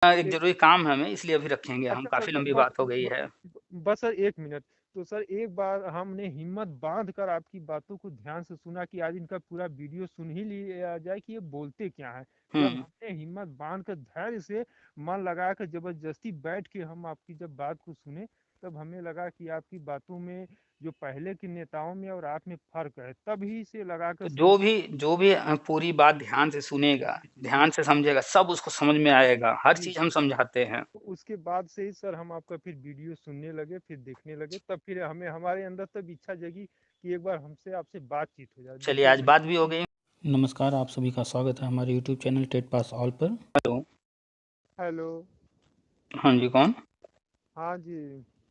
एक ज़रूरी काम है हमें इसलिए अभी रखेंगे हम, अच्छा सर, काफ़ी लंबी बात हो गई है। बस सर 1 मिनट। तो सर एक बार हमने हिम्मत बाँध कर आपकी बातों को ध्यान से सुना कि आज इनका पूरा वीडियो सुन ही लिया जाए कि ये बोलते क्या हैं। जब हुँ, हमने हिम्मत बाँध कर धैर्य से मन लगा कर ज़बरदस्ती बैठ के हम आपकी जब बात को सुने, तब हमें लगा कि आपकी बातों में जो पहले के नेताओं में और आप में फ़र्क है। तभी से लगा कर तो सुन जो भी पूरी बात ध्यान से सुनेगा, ध्यान से समझेगा, सब उसको समझ में आएगा, हर जी, चीज़ हम समझाते हैं। तो उसके बाद से ही सर हम आपका फिर वीडियो सुनने लगे, फिर देखने लगे, तब फिर हमें हमारे अंदर तब इच्छा जगी कि एक बार हमसे आपसे बातचीत हो जाए। चलिए देखिए आज वही। बात भी हो गई। नमस्कार, आप सभी का स्वागत है हमारे YouTube channel TET pass all पर। हेलो। हेलो। हाँ जी, कौन? हाँ जी,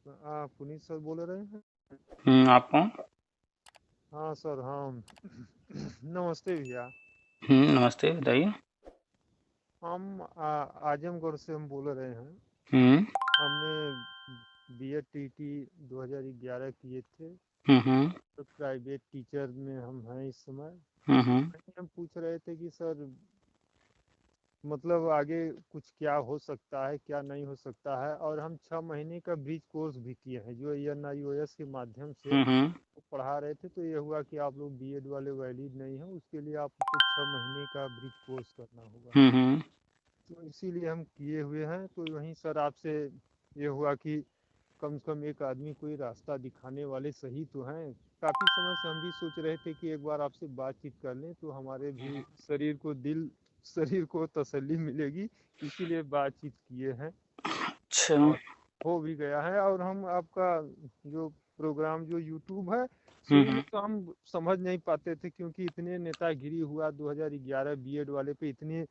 पुनीत सर बोल रहे हैं? आप कौन? हाँ सर, हाँ। नमस्ते भैया। नमस्ते, बताइए। हम आजमगढ़ से हम बोल रहे हैं। हुँ, हमने बीएड टीटी 2011 किए थे। हुँ, हुँ, तो प्राइवेट टीचर में हम हैं इस समय। हुँ, हुँ, वहीं हम पूछ रहे थे कि सर मतलब आगे कुछ क्या हो सकता है, क्या नहीं हो सकता है। और हम 6 महीने का ब्रिज कोर्स भी किए हैं जो ENIOS के माध्यम से हुँ, हुँ, वो पढ़ा रहे थे। तो ये हुआ कि आप लोग बीएड वाले वैलिड नहीं हैं, उसके लिए आपको 6 महीने का ब्रिज कोर्स करना होगा। हुँ, हुँ। तो इसीलिए हम किए हुए हैं। तो वहीं सर आपसे ये हुआ कि कम से कम एक आदमी कोई रास्ता दिखाने वाले सही तो हैं। काफ़ी समय से हम भी सोच रहे थे कि एक बार आपसे बातचीत कर लें तो हमारे भी शरीर को तसल्ली मिलेगी। इसीलिए बातचीत किए हैं अच्छा। और हो भी गया है। और हम आपका जो प्रोग्राम जो यूट्यूब है, हुँ, शुरू में हुँ, तो हम समझ नहीं पाते थे क्योंकि इतने नेतागिरी हुआ 2011 बीएड वाले पे, इतनी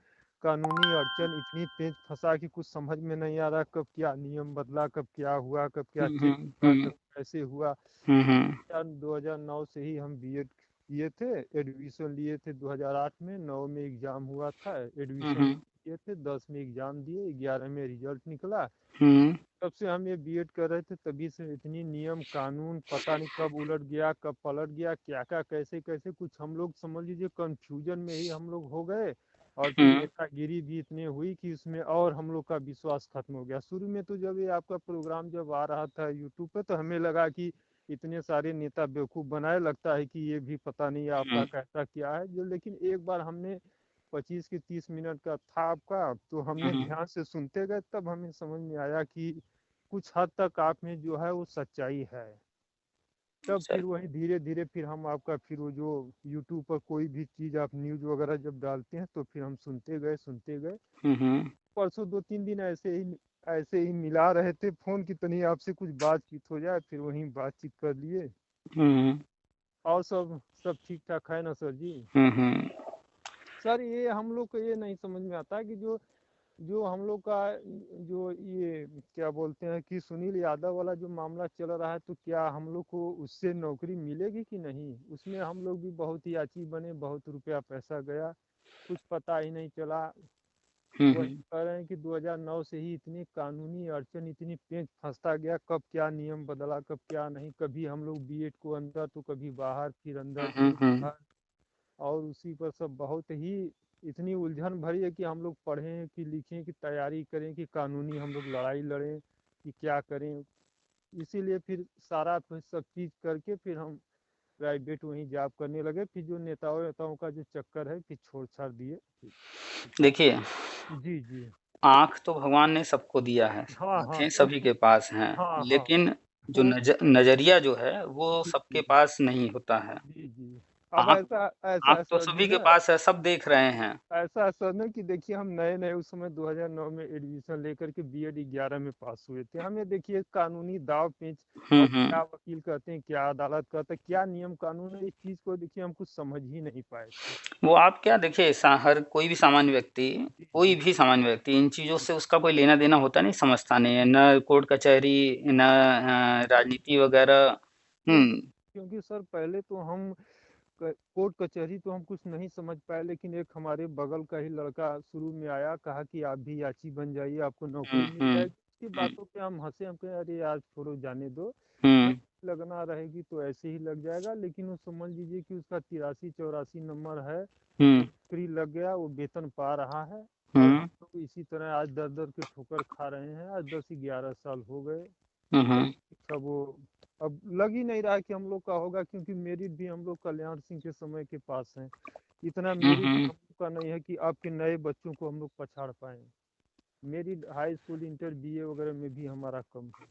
कानूनी अड़चन, इतनी पेच फंसा कि कुछ समझ में नहीं आ रहा कब क्या नियम बदला, कब क्या हुआ, कब क्या हुँ, चेंज हुँ, हुआ, हुँ, कब कैसे हुआ। हुँ, तो हुँ, 2009 से ही हम बीएड किए थे। एडमिशन लिए थे 2008 में, 9 में एग्ज़ाम हुआ था, हुँ, एडमिशन हुँ, किए थे, 10 में एग्ज़ाम दिए, 11 में रिजल्ट निकला। हुँ, तब से हम ये बीएड कर रहे थे, तभी से इतनी नियम कानून पता नहीं कब उलट गया, कब पलट गया, क्या क्या कैसे कैसे कुछ हम लोग समझ लीजिए कंफ्यूजन में ही हम लोग हो गए। और फिर हुँ, नेतागिरी भी इतनी हुई कि उसमें और हम लोग का विश्वास खत्म हो गया। शुरू में तो जब ये आपका प्रोग्राम जब आ रहा था यूट्यूब पे, तो हमें लगा कि इतने सारे नेता बेवकूफ़ बनाए, लगता है कि ये भी पता नहीं आपका हुँ, कैसा क्या है जो। लेकिन एक बार हमने 25 के 30 मिनट का था आपका, तो हमने हुँ, ध्यान से सुनते गए, तब हमें समझ में आया कि कुछ हद तक आप में जो है वो सच्चाई है। तब चल फिर वही धीरे धीरे फिर हम आपका फिर वो जो यूट्यूब पर कोई भी चीज़ आप न्यूज़ वगैरह जब डालते हैं तो फिर हम सुनते गए। हुँ, हुँ, परसों 2-3 दिन ऐसे ही मिला रहे थे फ़ोन की तनी आपसे कुछ बातचीत हो जाए, फिर वहीं बातचीत कर लिए। हुँ, और सब ठीक ठाक है ना सर जी? हुँ, हुँ। सर ये हम लोग को ये नहीं समझ में आता कि जो जो हम लोग का जो ये क्या बोलते हैं कि सुनील यादव वाला जो मामला चल रहा है, तो क्या हम लोग को उससे नौकरी मिलेगी कि नहीं? उसमें हम लोग भी बहुत ही याची बने, बहुत रुपया पैसा गया, कुछ पता ही नहीं चला। हुँ, वही हुँ, कह रहे हैं कि 2009 से ही इतनी कानूनी अड़चन, इतनी पेंच फंसता गया, कब क्या नियम बदला, कब क्या नहीं, कभी हम लोग बीएड को अंदर तो कभी बाहर, फिर अंदर हुँ, फिर हुँ, बाहर। और उसी पर सब बहुत ही इतनी उलझन भरी है कि हम लोग पढ़ें कि लिखें कि तैयारी करें कि कानूनी हम लोग लड़ाई लड़ें कि क्या करें। इसीलिए फिर सारा फिर सब चीज़ करके फिर हम प्राइवेट वहीं जॉब करने लगे। फिर जो नेताओं वेताओं का जो चक्कर है फिर छोड़ छाड़ दिए। देखिए, जी जी। आँख तो भगवान ने सबको दिया है, हाँ हाँ आँखें सभी सबको। के पास हैं, हाँ हाँ। लेकिन जो वो नज़रिया जो है, वो जी सबके जी। पास नहीं होता है। जी जी। अब आँख ऐसा ऐसा आँख है तो सर जी सभी के ना, पास है, सब देख रहे हैं। ऐसा असर ना कि देखिए हम नए नए उस समय 2009 में एडमिशन लेकर के बीएड 11 में पास हुए थे। हमें देखिए कानूनी दाव पेंच हुँ, और हुँ। क्या वकील कहते हैं, क्या अदालत कहते हैं, क्या नियम कानून है, इस चीज़ को देखिए हम कुछ समझ ही नहीं पाए थे। वो आप क्या देखिए हर कोई भी सामान्य व्यक्ति जी कोई जी। भी सामान्य व्यक्ति इन चीज़ों जी से उसका कोई लेना-देना होता नहीं, समझता नहीं है, ना कोर्ट कचहरी, ना राजनीति वगैरह। हुँ, क्योंकि क्योंकि सर पहले तो हम कोर्ट कचहरी तो हम कुछ नहीं समझ पाए, लेकिन एक हमारे बगल का ही लड़का शुरू में आया, कहा कि आप भी याची बन जाइए, आपको हुँ, नौकरी मिल हुँ, जाएगी। उसकी हुँ, बातों पे हम हंसे, हम कहे अरे यार छोड़ो जाने दो, हुँ, नहीं लगना रहेगी तो ऐसे ही लग जाएगा। लेकिन वो समझ लीजिए कि उसका 83-84 नंबर है, हुँ, नौकरी लग गया, वो वेतन पा रहा है। और हुँ, हम लोग इसी तरह आज दर-दर के ठोकर खा रहे हैं। आज 10 से 11 साल हो गए। हुँ, और हुँ, सब वो अब लग ही नहीं रहा है कि हम लोग का होगा, क्योंकि मेरिट भी हम लोग कल्याण सिंह के समय के पास है। इतना हुँ, मेरिट हुँ। हम लोग का नहीं है कि अब के नए बच्चों को हम लोग पछाड़ पाएँ। Merit high school, inter, BA वगैरह में भी हमारा कम है।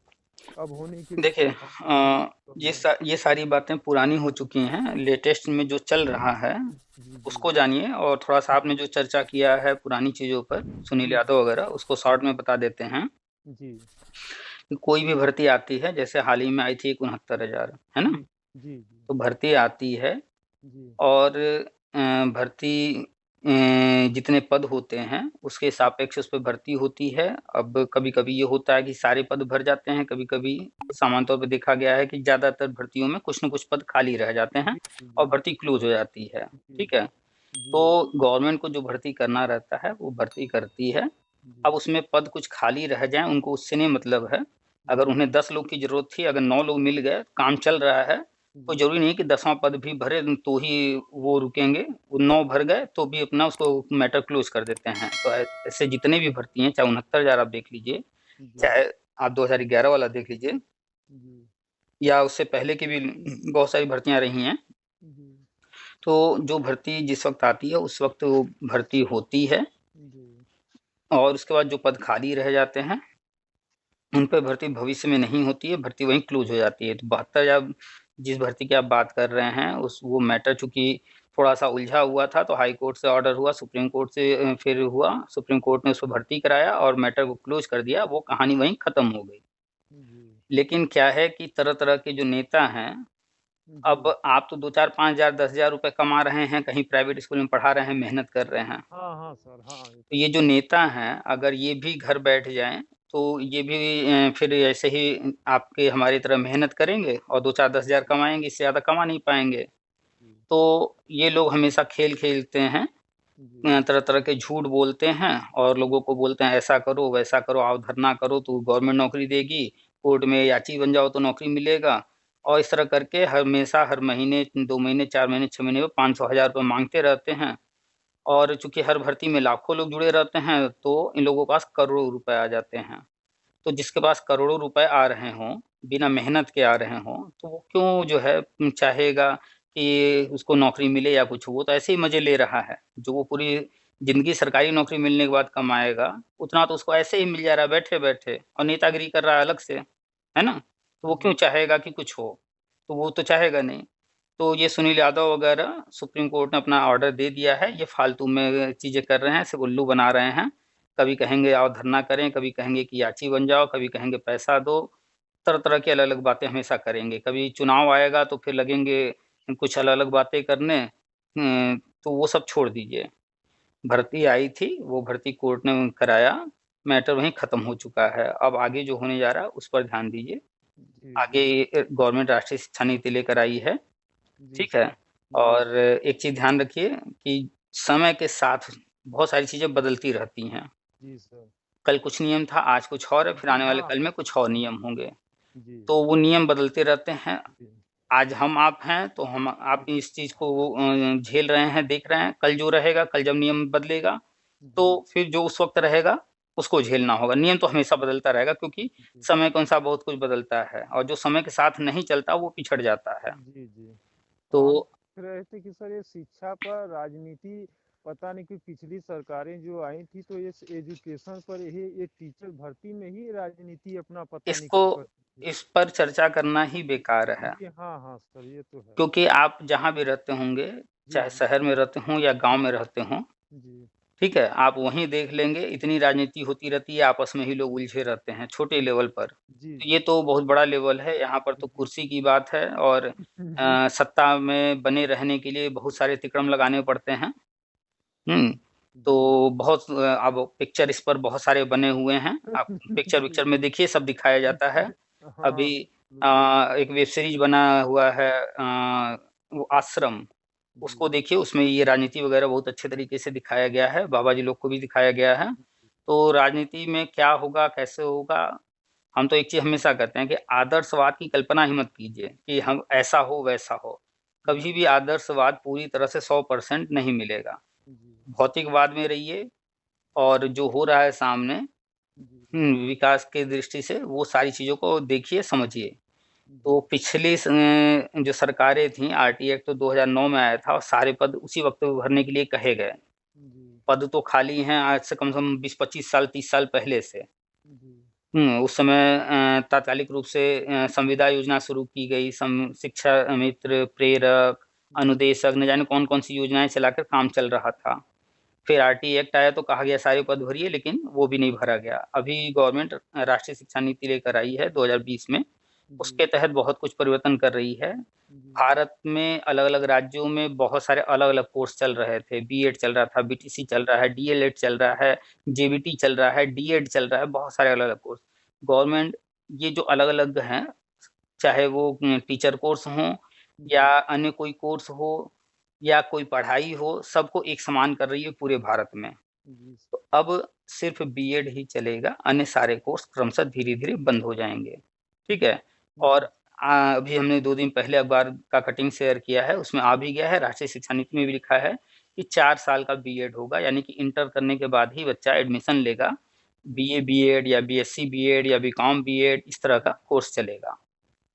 अब होने की भी देखिए संभावना बहुत कम है। ये सारी बातें पुरानी हो चुकी हैं, लेटेस्ट में जो चल रहा है, जी, जी। उसको जानिए और थोड़ा-सा आपने जो चर्चा किया है पुरानी चीज़ों पर, सुनील जी, यादव वगैरह, उसको शॉर्ट में बता देते हैं जी, कि कोई भी भर्ती आती है, जैसे हाल ही में आई थी 69,000, है ना? जी, जी, जी, तो भर्ती आती है जी, और भर्ती जितने पद होते हैं, उसके सापेक्ष उस पे भर्ती होती है। अब कभी-कभी ये होता है कि सारे पद भर जाते हैं, कभी-कभी सामान्य तौर पे देखा गया है कि ज़्यादातर भर्तियों में कुछ न कुछ पद खाली रह जाते हैं जी, जी, और जी, भर्ती क्लोज़ हो जाती है, जी, ठीक है? जी, तो गवर्नमेंट को जो भर्ती करना रहता है, वो भर्ती करती है। जी, अब उसमें पद कुछ खाली रह जाएँ, उनको उससे नहीं मतलब है। अगर जी, उन्हें 10 लोग की ज़रूरत थी, अगर 9 लोग मिल गए, काम चल रहा है, तो जी, ज़रूरी नहीं कि 10वाँ पद भी भरे तो ही वो रुकेंगे। वो 9 भर गए, तो भी अपना उसको मैटर क्लोज़ कर देते हैं। तो ऐसे जितने भी भर्ती हैं, चाहे 69,000 आप देख लीजिए, जी, चाहे आप 2011 वाला देख लीजिए जी, या उससे पहले की भी बहुत सारी भर्तियाँ रही हैं। जी, तो जो भर्ती जिस वक़्त आती है, उस वक़्त वो भर्ती होती है जी, और उसके बाद जो पद खाली रह जाते हैं, उन पे भर्ती भविष्य में नहीं होती है, भर्ती वहीं क्लोज़ हो जाती है। तो 72,000 जिस भर्ती की आप बात कर रहे हैं, उस वो मैटर चूँकि थोड़ा-सा उलझा हुआ था, तो हाई कोर्ट से ऑर्डर हुआ, सुप्रीम कोर्ट से फिर हुआ, सुप्रीम कोर्ट ने उसको भर्ती कराया और मैटर को क्लोज़ कर दिया, वो कहानी वहीं खत्म हो गई। जी, लेकिन क्या है कि तरह-तरह के जो नेता हैं, अब जी। आप तो 2-4 5,000 10,000 रुपए कमा रहे हैं, कहीं प्राइवेट स्कूल में पढ़ा रहे हैं, मेहनत कर रहे हैं। हाँ, हाँ सर, हाँ, ये तो तो ये है। जो नेता हैं, अगर ये भी घर बैठ जाएँ, तो ये भी फिर ऐसे ही आपके हमारी तरह मेहनत करेंगे और 2-4 10,000 कमाएँगे, इससे ज़्यादा कमा नहीं पाएँगे। जी, तो ये लोग हमेशा खेल खेलते हैं, जी, तरह-तरह के झूठ बोलते हैं और लोगों को बोलते हैं ऐसा करो, वैसा करो, आओ धरना करो तो गवर्नमेंट नौकरी देगी, कोर्ट में याची बन जाओ तो नौकरी मिलेगा और इस तरह करके हमेशा हर महीने, 2 महीने, 4 महीने, 6 महीने में 500 हज़ार रुपए माँगते रहते हैं। और चूँकि हर भर्ती में लाखों लोग जुड़े रहते हैं, तो इन लोगों के पास करोड़ों रुपए आ जाते हैं। तो जिसके पास करोड़ों रुपए आ रहे हों, बिना मेहनत के आ रहे हों, तो वो क्यों जो है चाहेगा कि उसको नौकरी मिले या कुछ हो, वो तो ऐसे ही मज़े ले रहा है। जो वो पूरी ज़िंदगी सरकारी नौकरी मिलने के बाद कमाएगा, उतना तो उसको ऐसे ही मिल जा रहा है बैठे-बैठे और नेतागिरी कर रहा है अलग से, है ना? तो वो क्यों जी, चाहेगा कि कुछ हो? तो वो तो चाहेगा नहीं। तो ये सुनील यादव वगैरह सुप्रीम कोर्ट ने अपना ऑर्डर दे दिया है, ये फालतू में चीज़ें कर रहे हैं, सिर्फ़ उल्लू बना रहे हैं। कभी कहेंगे आओ धरना करें, कभी कहेंगे कि याची बन जाओ, कभी कहेंगे पैसा दो, तरह-तरह की अलग-अलग बातें हमेशा करेंगे। कभी चुनाव आएगा तो फिर लगेंगे कुछ अलग-अलग बातें करने तो वो सब छोड़ दीजिए। भर्ती आई थी, वो भर्ती कोर्ट ने कराया, मैटर वहीं ख़त्म हो चुका है। अब आगे जो होने जा रहा है उस पर ध्यान दीजिए। जी, आगे जी, गवर्नमेंट राष्ट्रीय शिक्षा नीति लेकर आई है। जी ठीक है? सर। जी, और एक चीज़ ध्यान रखिए कि समय के साथ बहुत सारी चीज़ें बदलती रहती हैं। जी सर। कल कुछ नियम था, आज कुछ और है, फिर जी, आने वाले हाँ, कल में कुछ और नियम होंगे। जी, तो वो नियम बदलते रहते हैं। जी, आज हम आप हैं, तो हम आप जी, इस चीज़ को झेल रहे हैं, देख रहे हैं। कल जो रहेगा, कल जब नियम बदलेगा, जी, तो फिर जो उस वक़्त रहेगा, उसको झेलना होगा। नियम तो हमेशा बदलता रहेगा क्योंकि जी, समय के अनुसार बहुत कुछ बदलता है और जो समय के साथ नहीं चलता, वो पिछड़ जाता है। जी, जी। तो हम देख रहे थे कि सर ये शिक्षा पर राजनीति, पता नहीं कि पिछली सरकारें जो आई थी तो ये एजुकेशन पर ये टीचर भर्ती में ही राजनीति अपना पता नहीं इसको क्यों करती थी। इस पर चर्चा करना ही बेकार है, जी, हाँ, हाँ सर, ये तो है। क्योंकि आप जहाँ भी रहते होंगे, जी, चाहे जी, शहर में रहते हों या गाँव में रहते हों, जी, ठीक है? आप वहीं देख लेंगे इतनी राजनीति होती रहती है, आपस में ही लोग उलझे रहते हैं, छोटे लेवल पर। जी, तो ये जी, तो बहुत बड़ा लेवल है, यहाँ पर तो जी, कुर्सी की बात है और जी, सत्ता में बने रहने के लिए बहुत सारे अतिक्रम लगाने पड़ते हैं। हुँ, जी, तो बहुत अब पिक्चर इस पर बहुत सारे बने हुए हैं। आप पिक्चर-विक्चर जी, में देखिए सब दिखाया जाता है। अभी हाँ, बिल्कुल। एक वेब सीरीज़ बना हुआ है वो आश्रम, उसको जी, देखिए उसमें ये राजनीति वग़ैरह बहुत अच्छे तरीके से दिखाया गया है, बाबा जी लोग को भी दिखाया गया है। तो राजनीति में क्या होगा, कैसे होगा, हम तो एक चीज़ हमेशा कहते हैं कि आदर्शवाद की कल्पना ही मत कीजिए कि हम ऐसा हो, वैसा हो। कभी जी, भी आदर्शवाद पूरी तरह से 100% नहीं मिलेगा। जी, भौतिकवाद में रहिए और जो हो रहा है सामने जी, विकास की दृष्टि से, वो सारी चीज़ों को देखिए, समझिए। जी, तो पिछली जो सरकारें थीं, आरटी एक्ट तो 2009 में आया था और सारे पद उसी वक़्त भरने के लिए कहे गए। जी, पद तो खाली हैं आज से कम 20-25 साल, 30 साल पहले से। जी, उस समय तात्कालिक रूप से संविदा योजना शुरू की गई, शिक्षा मित्र, प्रेरक, जी, अनुदेशक, न जाने कौन-कौन सी योजनाएँ चलाकर काम चल रहा था। फिर आरटी एक्ट आया तो कहा गया सारे पद भरिए, लेकिन वो भी नहीं भरा गया। अभी गवर्नमेंट राष्ट्रीय शिक्षा नीति लेकर आई है 2020 में, जी, उसके तहत बहुत कुछ परिवर्तन कर रही है। जी, भारत में अलग-अलग राज्यों में बहुत सारे अलग-अलग कोर्स चल रहे थे। बीएड चल रहा था, बीटीसी चल रहा है, डीएलएड चल रहा है, जेबीटी चल रहा है, डीएड चल रहा है, बहुत सारे अलग-अलग कोर्स। गवर्नमेंट ये जो अलग-अलग हैं, चाहे वो टीचर कोर्स हों या जी, अन्य कोई कोर्स हो या कोई पढ़ाई हो, सबको एक समान कर रही है पूरे भारत में। जी, तो अब सिर्फ़ बीएड ही चलेगा, अन्य सारे कोर्स क्रमशः धीरे-धीरे बंद हो जाएँगे, ठीक है? और जी, अभी हमने 2 दिन पहले अखबार का कटिंग शेयर किया है, उसमें आ भी गया है, राष्ट्रीय शिक्षा नीति में भी लिखा है कि 4 साल का बीएड होगा, यानी कि इंटर करने के बाद ही बच्चा एडमिशन लेगा। बीए बीएड या बीएससी बीएड या बीकॉम बीएड इस तरह का कोर्स चलेगा।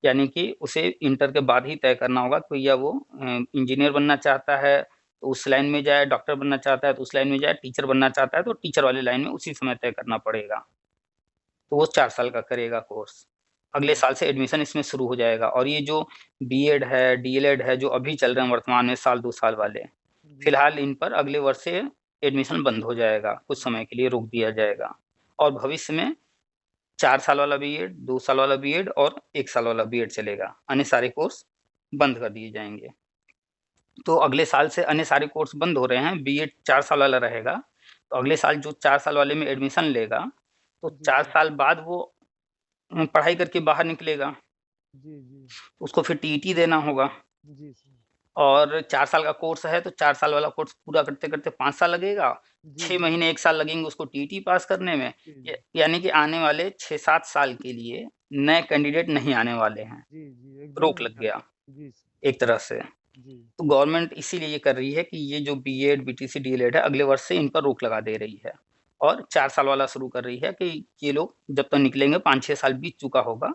यानी कि उसे इंटर के बाद ही तय करना होगा कि या वो इंजीनियर बनना चाहता है, तो उस लाइन में जाए, डॉक्टर बनना चाहता है तो उस लाइन में जाए, टीचर बनना चाहता है तो टीचर वाली लाइन में उसी समय तय करना पड़ेगा। तो वो 4 साल का करेगा कोर्स। अगले जी, साल से एडमिशन इसमें शुरू हो जाएगा और ये जो बीएड है, डीएलएड है, जो अभी चल रहे हैं वर्तमान में साल 2 साल वाले, जी, फिलहाल इन पर अगले वर्ष से एडमिशन बंद हो जाएगा, कुछ समय के लिए रोक दिया जाएगा और भविष्य में 4 साल वाला बीएड, 2 साल वाला बीएड और 1 साल वाला बीएड चलेगा। अन्य सारे कोर्स बंद कर दिए जाएँगे। तो अगले साल से अन्य सारे कोर्स बंद हो रहे हैं, बीएड 4 साल वाला रहेगा। तो अगले साल जो 4 साल वाले में एडमिशन लेगा, तो जी, 4 सर, साल बाद वो पढ़ाई करके बाहर निकलेगा। जी, जी, उसको फिर टीईटी देना होगा जी, सर, और 4 साल का कोर्स है, तो 4 साल वाला कोर्स पूरा करते-करते 5 साल लगेगा। जी, 6 जी, महीने 1 साल लगेंगे उसको टीईटी पास करने में। जी, यानी कि आने वाले 6-7 साल के लिए नए कैंडिडेट नहीं आने वाले हैं। जी, जी, एकदम रोक लग नहीं गया आएगा। जी, एक तरह से। जी, तो गवर्नमेंट इसीलिए ये कर रही है कि ये जो बीएड, बीटीसी, डीएलएड है, अगले वर्ष से इन पर रोक लगा दे रही है और 4 साल वाला शुरू कर रही है कि ये लोग जब तक निकलेंगे 5-6 साल बीत चुका होगा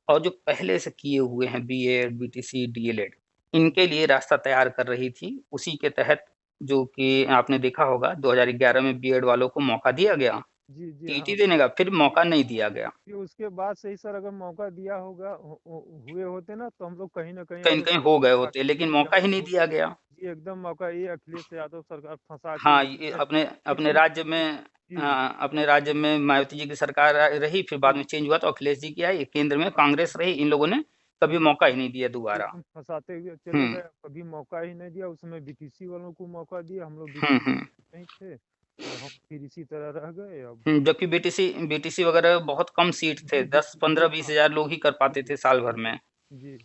और जो पहले से किए हुए हैं बीएड, बीटीसी, डीएलएड, इनके लिए रास्ता तैयार कर रही थी। उसी के तहत जो कि आपने देखा होगा 2011 में बीएड वालों को मौका दिया गया, जी, जी, टीटी हाँ, देने का, फिर जी, मौका नहीं दिया गया। फिर उसके बाद से ही सर अगर मौका दिया होगा हुए होते ना तो हम लोग कहीं न कहीं कहीं अपने न कहीं हो गए होते, जी, लेकिन जी, मौका हम ही नहीं हो दिया गया। जी, एकदम मौका ये अखिलेश यादव सरकार फँसा के हाँ, रखी ये है। अपने अपने इसी राज्य में जी, अपने राज्य में मायावती जी की सरकार रही, फिर बाद जी, में चेंज हुआ तो अखिलेश जी की आई, केंद्र में कांग्रेस रही, इन लोगों ने कभी जी, मौका ही नहीं दिया दोबारा। एकदम फँसाते हुए चले हुँ, गए, कभी मौका ही नहीं दिया, उस समय बीटीसी वालों को मौका दिया, हम लोग हुँ, बीटीसी हुँ। नहीं थे और हम फिर इसी तरह रह गए अब जबकि बीटीसी वगैरह बहुत कम सीट थे, जी, 10, बीटीसी 15, हाँ, 20 हज़ार लोग ही कर पाते जी, थे साल भर में। जी,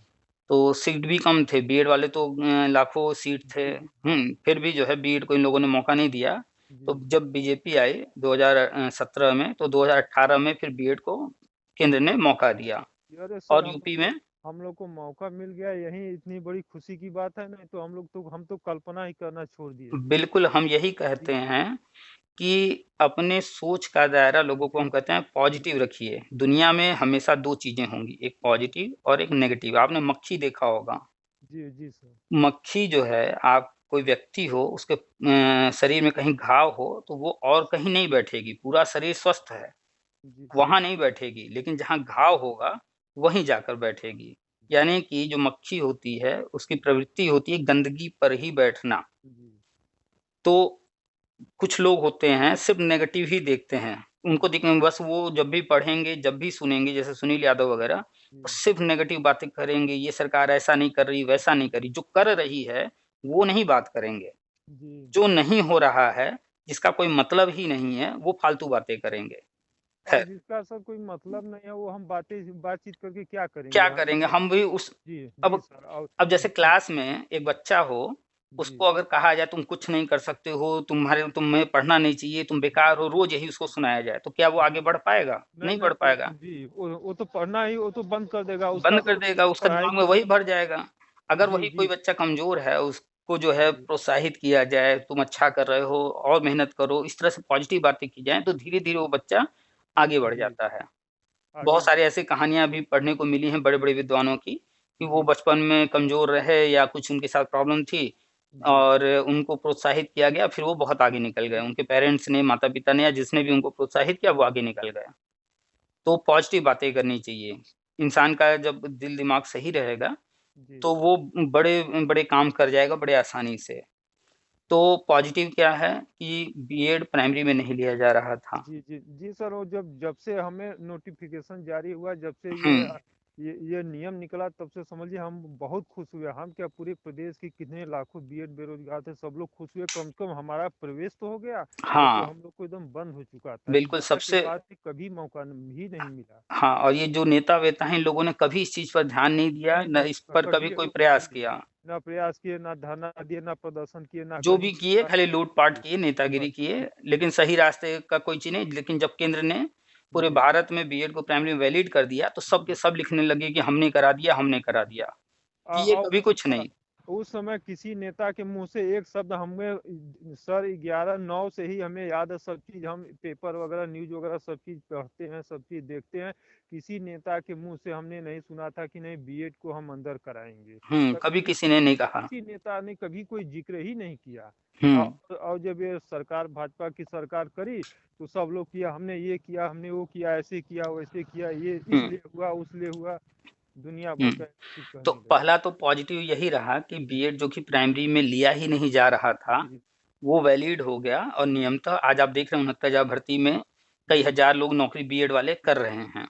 तो सीट भी कम थे, बीएड वाले तो लाखों सीट थे। जी, हाँ, फिर भी जो है बीएड को इन लोगों ने मौका नहीं दिया। तो जी, जब बीजेपी आई 2017 में, तो 2018 में फिर बीएड को केंद्र ने मौका दिया अरे सर और यूपी में हम लोग को मौका मिल गया यही इतनी बड़ी खुशी की बात है, नहीं तो हम तो कल्पना ही करना छोड़ दिए थे। बिल्कुल हम यही कहते जी, हैं कि अपने सोच का दायरा लोगों को हम जी, कहते हैं पॉजिटिव रखिए। दुनिया में हमेशा 2 चीज़ें होंगी, एक पॉजिटिव और एक नेगेटिव। आपने मक्खी देखा होगा। जी, जी सर, मक्खी जो है, आप कोई व्यक्ति हो, उसके शरीर में कहीं घाव हो, तो वो और कहीं नहीं बैठेगी, पूरा शरीर स्वस्थ है, जी सर, वहाँ नहीं बैठेगी, लेकिन जहाँ घाव होगा, वहीं जाकर बैठेगी। यानी कि जो मक्खी होती है, उसकी प्रवृत्ति होती है गंदगी पर ही बैठना। जी, तो कुछ लोग होते हैं सिर्फ़ नेगेटिव ही देखते हैं। उनको जी, दिखेंगे बस, वो जब भी पढ़ेंगे, जब भी सुनेंगे, जैसे सुनील यादव वग़ैरह, वो जी, सिर्फ़ नेगेटिव बातें करेंगे, ये सरकार ऐसा नहीं कर रही, वैसा नहीं कर रही। जो कर रही है, वो नहीं बात करेंगे। जी। जो नहीं हो रहा है, जिसका कोई मतलब ही नहीं है, वो फालतू बातें करेंगे। और ख़ैर, जिसका सर कोई मतलब नहीं है वो हम बातचीत करके क्या करेंगे क्या हम करेंगे हम भी उस जी, जी अब सर और अब जैसे जी, क्लास में एक बच्चा हो, जी, उसको अगर कहा जाए तुम कुछ नहीं कर सकते हो, तुम्हें पढ़ना नहीं चाहिए, तुम बेकार हो, रोज़ यही उसको सुनाया जाए, तो क्या वो आगे बढ़ पाएगा? नहीं, नहीं नहीं बढ़ वो पाएगा। जी, वो तो पढ़ना ही वो तो बंद कर देगा, उसका बंद तो कर देगा, उसका पढ़ाई दिमाग में की वही भर जाएगा। अगर जी, वही कोई जी, बच्चा कमज़ोर है, को जो है जी, प्रोत्साहित किया जाए, तुम अच्छा कर रहे हो और मेहनत करो, इस तरह से पॉजिटिव बातें की जाएँ तो धीरे-धीरे वो बच्चा आगे बढ़ जी, जाता है। आगे बहुत सारी ऐसी कहानियाँ भी पढ़ने को मिली हैं बड़े-बड़े विद्वानों की, कि वो जी, बचपन में कमज़ोर रहे या कुछ उनके साथ प्रॉब्लम थी जी, और उनको प्रोत्साहित किया गया, फिर वो बहुत आगे निकल गए। उनके पेरेंट्स ने, माता-पिता ने या जिसने भी उनको प्रोत्साहित किया, वो आगे निकल गए। तो पॉज़िटिव बातें करनी चाहिए। इंसान का जब दिल-दिमाग सही रहेगा, जी, तो वो बड़े बड़े काम कर जाएगा बड़े आसानी से। तो पॉज़िटिव क्या है कि बीएड प्राइमरी में नहीं लिया जा रहा था। जी, जी, जी सर, वो जब जब से हमें नोटिफिकेशन जारी हुआ, जब से हुँ, ये नियम निकला, तब से समझिए हम बहुत खुश हुए। हम क्या, पूरे प्रदेश के कितने लाखों बीएड बेरोजगार थे, सब लोग खुश हुए, कम से कम हमारा प्रवेश तो हो गया। नहीं तो हाँ, हम लोग को एकदम बंद हो चुका था, बिल्कुल 11 के सबसे बाद से कभी मौका ही नहीं मिला। हाँ, और ये जो नेता-वेता हैं, इन लोगों ने कभी इस चीज़ पर ध्यान नहीं दिया, नहीं, ना नहीं, इस पर कभी कभी कोई प्रयास जी, किया। ना प्रयास किए, ना धरना दिए, ना प्रदर्शन किए, ना जो कहीं भी किए बस। खाली लूट-पाट जी, किए, नेतागिरी बस। किए, जी, लेकिन सही रास्ते का कोई चीज़ नहीं। लेकिन जब केंद्र ने पूरे जी, भारत में बीएड को प्राइमरी में वैलिड कर दिया, तो सब के जी। सब लिखने लगे कि हमने करा दिया, हमने करा दिया। किए और कभी कुछ नहीं। उस समय किसी नेता के मुंह से एक शब्द हमें, सर, 11-9 से ही हमें याद है सब चीज़, हम पेपर वगैरह, न्यूज़ वगैरह सब चीज़ पढ़ते हैं, सब चीज़ देखते हैं। किसी नेता के मुंह से हमने नहीं सुना था कि नहीं, बीएड को हम अंदर कराएंगे। कभी कभी किसी ने नहीं कहा। किसी नेता ने कभी कोई जिक्र ही नहीं किया। हुँ, और जब ये सरकार, भाजपा की सरकार करी, तो सब लोग किया, हमने ये किया, हमने वो किया, ऐसे किया, वैसे किया, ये हुँ, इसलिए हुआ, उसलिए हुआ, दुनिया हुँ। भर का चीज़ तो कहने लगे। पहला तो पॉज़िटिव यही रहा कि बीएड जो कि प्राइमरी में लिया ही नहीं जा रहा था, जी, वो वैलिड हो गया और नियमतः आज आप देख रहे हैं 69,000 भर्ती में कई जी। हज़ार लोग नौकरी बीएड वाले कर रहे हैं।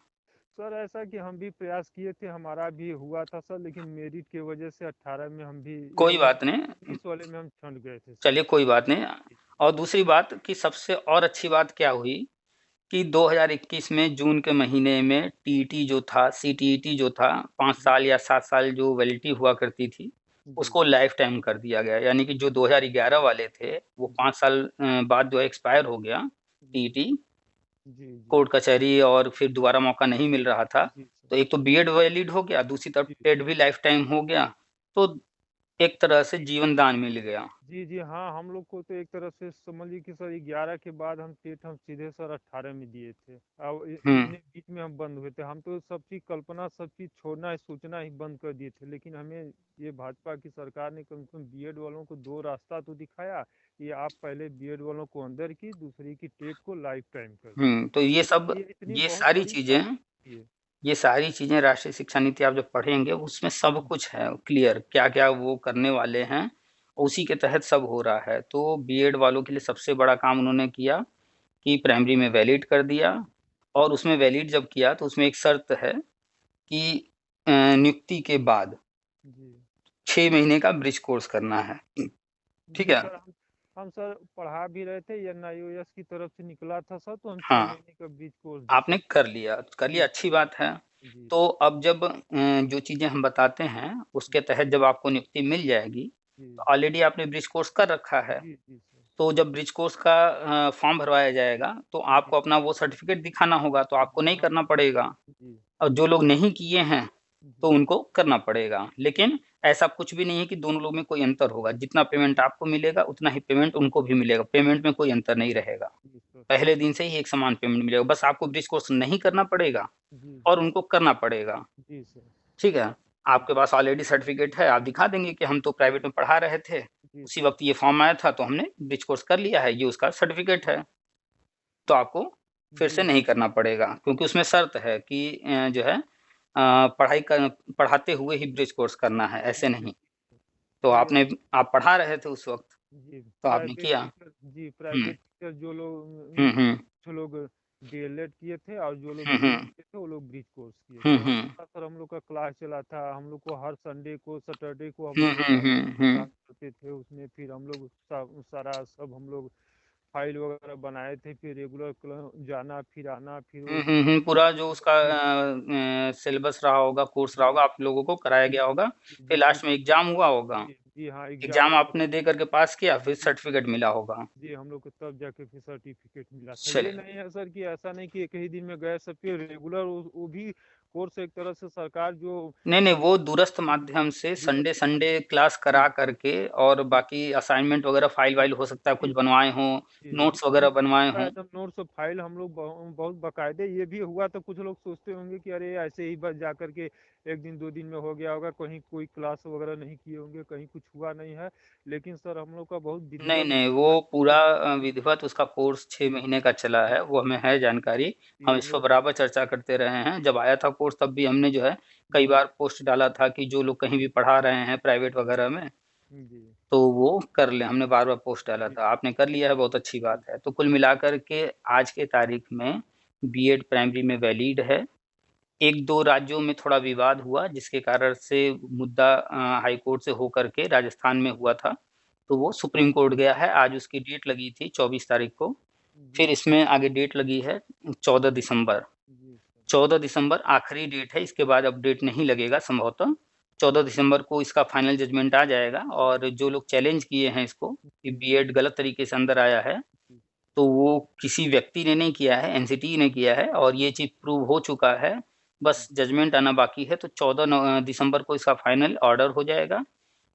सर, ऐसा कि हम भी प्रयास किए थे, हमारा भी हुआ था सर, लेकिन मेरिट की वजह से 18 में हम भी, ये कोई बात नहीं, 19 वाले में हम छंट गए थे सर। चलिए कोई बात नहीं। जी, और दूसरी बात कि सबसे और अच्छी बात क्या हुई कि 2021 में जून के महीने में टीईटी जो था, सीटीईटी जो था, 5 जी, साल या 7 साल जो वैलिडिटी हुआ करती थी, जी, उसको लाइफ़ टाइम कर दिया गया। यानी कि जो 2011 वाले थे, वो जी, 5 साल बाद जो है एक्सपायर हो गया जी, टीईटी, जी, जी, कोर्ट कचहरी और फिर दोबारा मौका नहीं मिल रहा था। जी सर। तो एक तो बीएड वैलिड हो गया, दूसरी तरफ जी, टेट भी लाइफ़ टाइम हो गया, तो एक तरह से जीवन दान मिल गया। जी, जी, हाँ, हम लोग को तो एक तरह से समझिए कि सर, 11 के बाद हम टेट हम सीधे सर 18 में दिए थे। अब हुँ, इतने बीच में हम बंद हुए थे। हम तो सब चीज़ कल्पना, सब चीज़ छोड़ना ही, सोचना ही बंद कर दिए थे। लेकिन हमें ये भाजपा की सरकार ने कम से कम बीएड वालों को 2 रास्ता तो दिखाया, कि आप पहले बीएड वालों को अंदर की, दूसरी की टेट को लाइफ टाइम कर दी। तो ये सब ये इतनी ये बहुत सारी बड़ी चीज़ें क्रांति है। ये सारी चीज़ें राष्ट्रीय शिक्षा नीति आप जब पढ़ेंगे उसमें सब जी, कुछ है क्लियर, क्या-क्या वो करने वाले हैं, उसी के तहत सब हो रहा है। तो बीएड वालों के लिए सबसे बड़ा काम उन्होंने किया कि प्राइमरी में वैलिड कर दिया और उसमें वैलिड जब किया तो उसमें एक शर्त है कि नियुक्ति के बाद जी। 6 महीने का ब्रिज कोर्स करना है। ठीक जी है? सर, हम सर पढ़ा भी रहे थे, एनआईओएस की तरफ से निकला था सर, तो हम 6 हाँ, महीने का ब्रीच कोर्स दे आपने सकते कर हैं। लिया जी, अच्छी बात है। जी, तो अब जब जो चीज़ें हम बताते हैं उसके तहत जब आपको नियुक्ति मिल जाएगी, जी, तो ऑलरेडी आपने ब्रिज कोर्स कर रखा है। जी, जी सर। तो जब ब्रिज कोर्स का फॉर्म भरवाया जाएगा, तो जी, आपको अपना वो सर्टिफ़िकेट दिखाना होगा, तो आपको जी, नहीं हाँ, करना पड़ेगा जी, और जो लोग नहीं किए हैं, तो जी, उनको करना पड़ेगा। लेकिन ऐसा कुछ भी नहीं है कि दोनों लोग में कोई अंतर होगा, जितना पेमेंट आपको मिलेगा, उतना ही पेमेंट उनको भी मिलेगा, पेमेंट में कोई अंतर नहीं रहेगा। जी सर। पहले दिन से ही एक समान पेमेंट मिलेगा, बस आपको ब्रिज कोर्स नहीं करना पड़ेगा जी, और उनको करना पड़ेगा, जी सर। ठीक है? जी, आपके पास ऑलरेडी सर्टिफ़िकेट है, आप दिखा देंगे कि हम तो प्राइवेट में पढ़ा रहे थे, जी उसी सर। वक़्त ये फॉर्म आया था, तो हमने ब्रिज कोर्स कर लिया है, ये उसका सर्टिफ़िकेट है। तो आपको फिर से जी, नहीं करना पड़ेगा क्योंकि उसमें शर्त है कि जो है पढ़ाते हुए ही ब्रिज कोर्स करना है, ऐसे जी, नहीं। तो ये आप पढ़ा रहे थे उस वक़्त, जी, तो आपने प्राइवेट किया। टीचर, जी, हुँ, प्राइवेट टीचर जो लोग, हुँ, हुँ, जो लोग डीएलएड किए थे और जो लोग हुँ, बीएड हुँ, किए थे, वो लोग ब्रिज कोर्स किए हुँ, थे। हुँ, सर, हम लोग का क्लास चला था, हम लोग को हर संडे को, सैटरडे को हम हुँ, लोग हुँ, हुँ, हुँ, क्लास करते थे उसमें। फिर हम लोग सारा सब हम लोग फाइल वगैरह बनाए थे, फिर रेगुलर जाना, फिर आना, फिर वो पूरा जो उसका जी, सिलेबस रहा होगा, कोर्स रहा जी, होगा, आप लोगों को कराया जी, गया होगा, फिर जी, लास्ट में एग्ज़ाम हुआ होगा। जी, जी, हाँ, एग्जाम एग्ज़ाम हुआ आपने था। दे कर के पास किया, फिर जी, सर्टिफ़िकेट मिला होगा। जी, हम लोग को तब जाके फिर सर्टिफिकेट मिला था। ये चलिए। नहीं है सर कि ऐसा नहीं कि एक ही दिन में गए सब, फिर रेगुलर वो भी कोर्स एक तरह से सरकार जो नहीं, वो दूरस्थ माध्यम से दूरस्थ संडे क्लास जी, करा करके और जी, बाकी असाइनमेंट वगैरह फाइल वाइल हो सकता है जी, कुछ बनवाए हों, जी, नोट्स वगैरह बनवाए होता है हों। एकदम नोट्स और फाइल हम लोग बहुत बकायदे ये भी हुआ तो कुछ लोग सोचते होंगे कि अरे ऐसे ही बस जा करके एक दिन दो दिन में हो गया होगा, कहीं कोई क्लास वगैरह नहीं किए होंगे, कहीं कुछ हुआ नहीं है। लेकिन सर हम लोग का बहुत नहीं, विधिवत नहीं, वो पूरा विधिवत उसका कोर्स 6 महीने का चला है, वो हमें है जानकारी। जी हम हम इस पर लोग बराबर चर्चा करते रहे हैं। जब आया था कोर्स तब भी हमने जो है कई जी बार पोस्ट डाला था कि जो लोग कहीं भी पढ़ा रहे हैं प्राइवेट वगैरह में, जी तो वो कर लें। हमने बार-बार पोस्ट डाला जी था। आपने कर लिया है, बहुत अच्छी जी बात है। तो कुल मिलाकर के आज के तारीख में बीएड प्राइमरी में वैलिड है। 1-2 राज्यों में थोड़ा विवाद हुआ जिसके कारण से मुद्दा हाई कोर्ट से होकर के राजस्थान में हुआ था, तो वो सुप्रीम कोर्ट गया है। आज उसकी डेट लगी थी 24 तारीख को, जी फिर इसमें आगे डेट लगी है 14 दिसंबर। जी सर 14 दिसंबर आखिरी डेट है, इसके बाद अब डेट नहीं लगेगा संभवतः। 14 दिसंबर को इसका फाइनल जजमेंट आ जाएगा और जो लोग चैलेंज किए हैं इसको कि जी बीएड गलत तरीके से अंदर आया है, जी तो वो किसी व्यक्ति ने नहीं किया है, एनसीटी ने किया है और ये चीज़ प्रूव हो चुका है। बस जजमेंट आना बाकी है, तो 14 दिसंबर को इसका फाइनल ऑर्डर हो जाएगा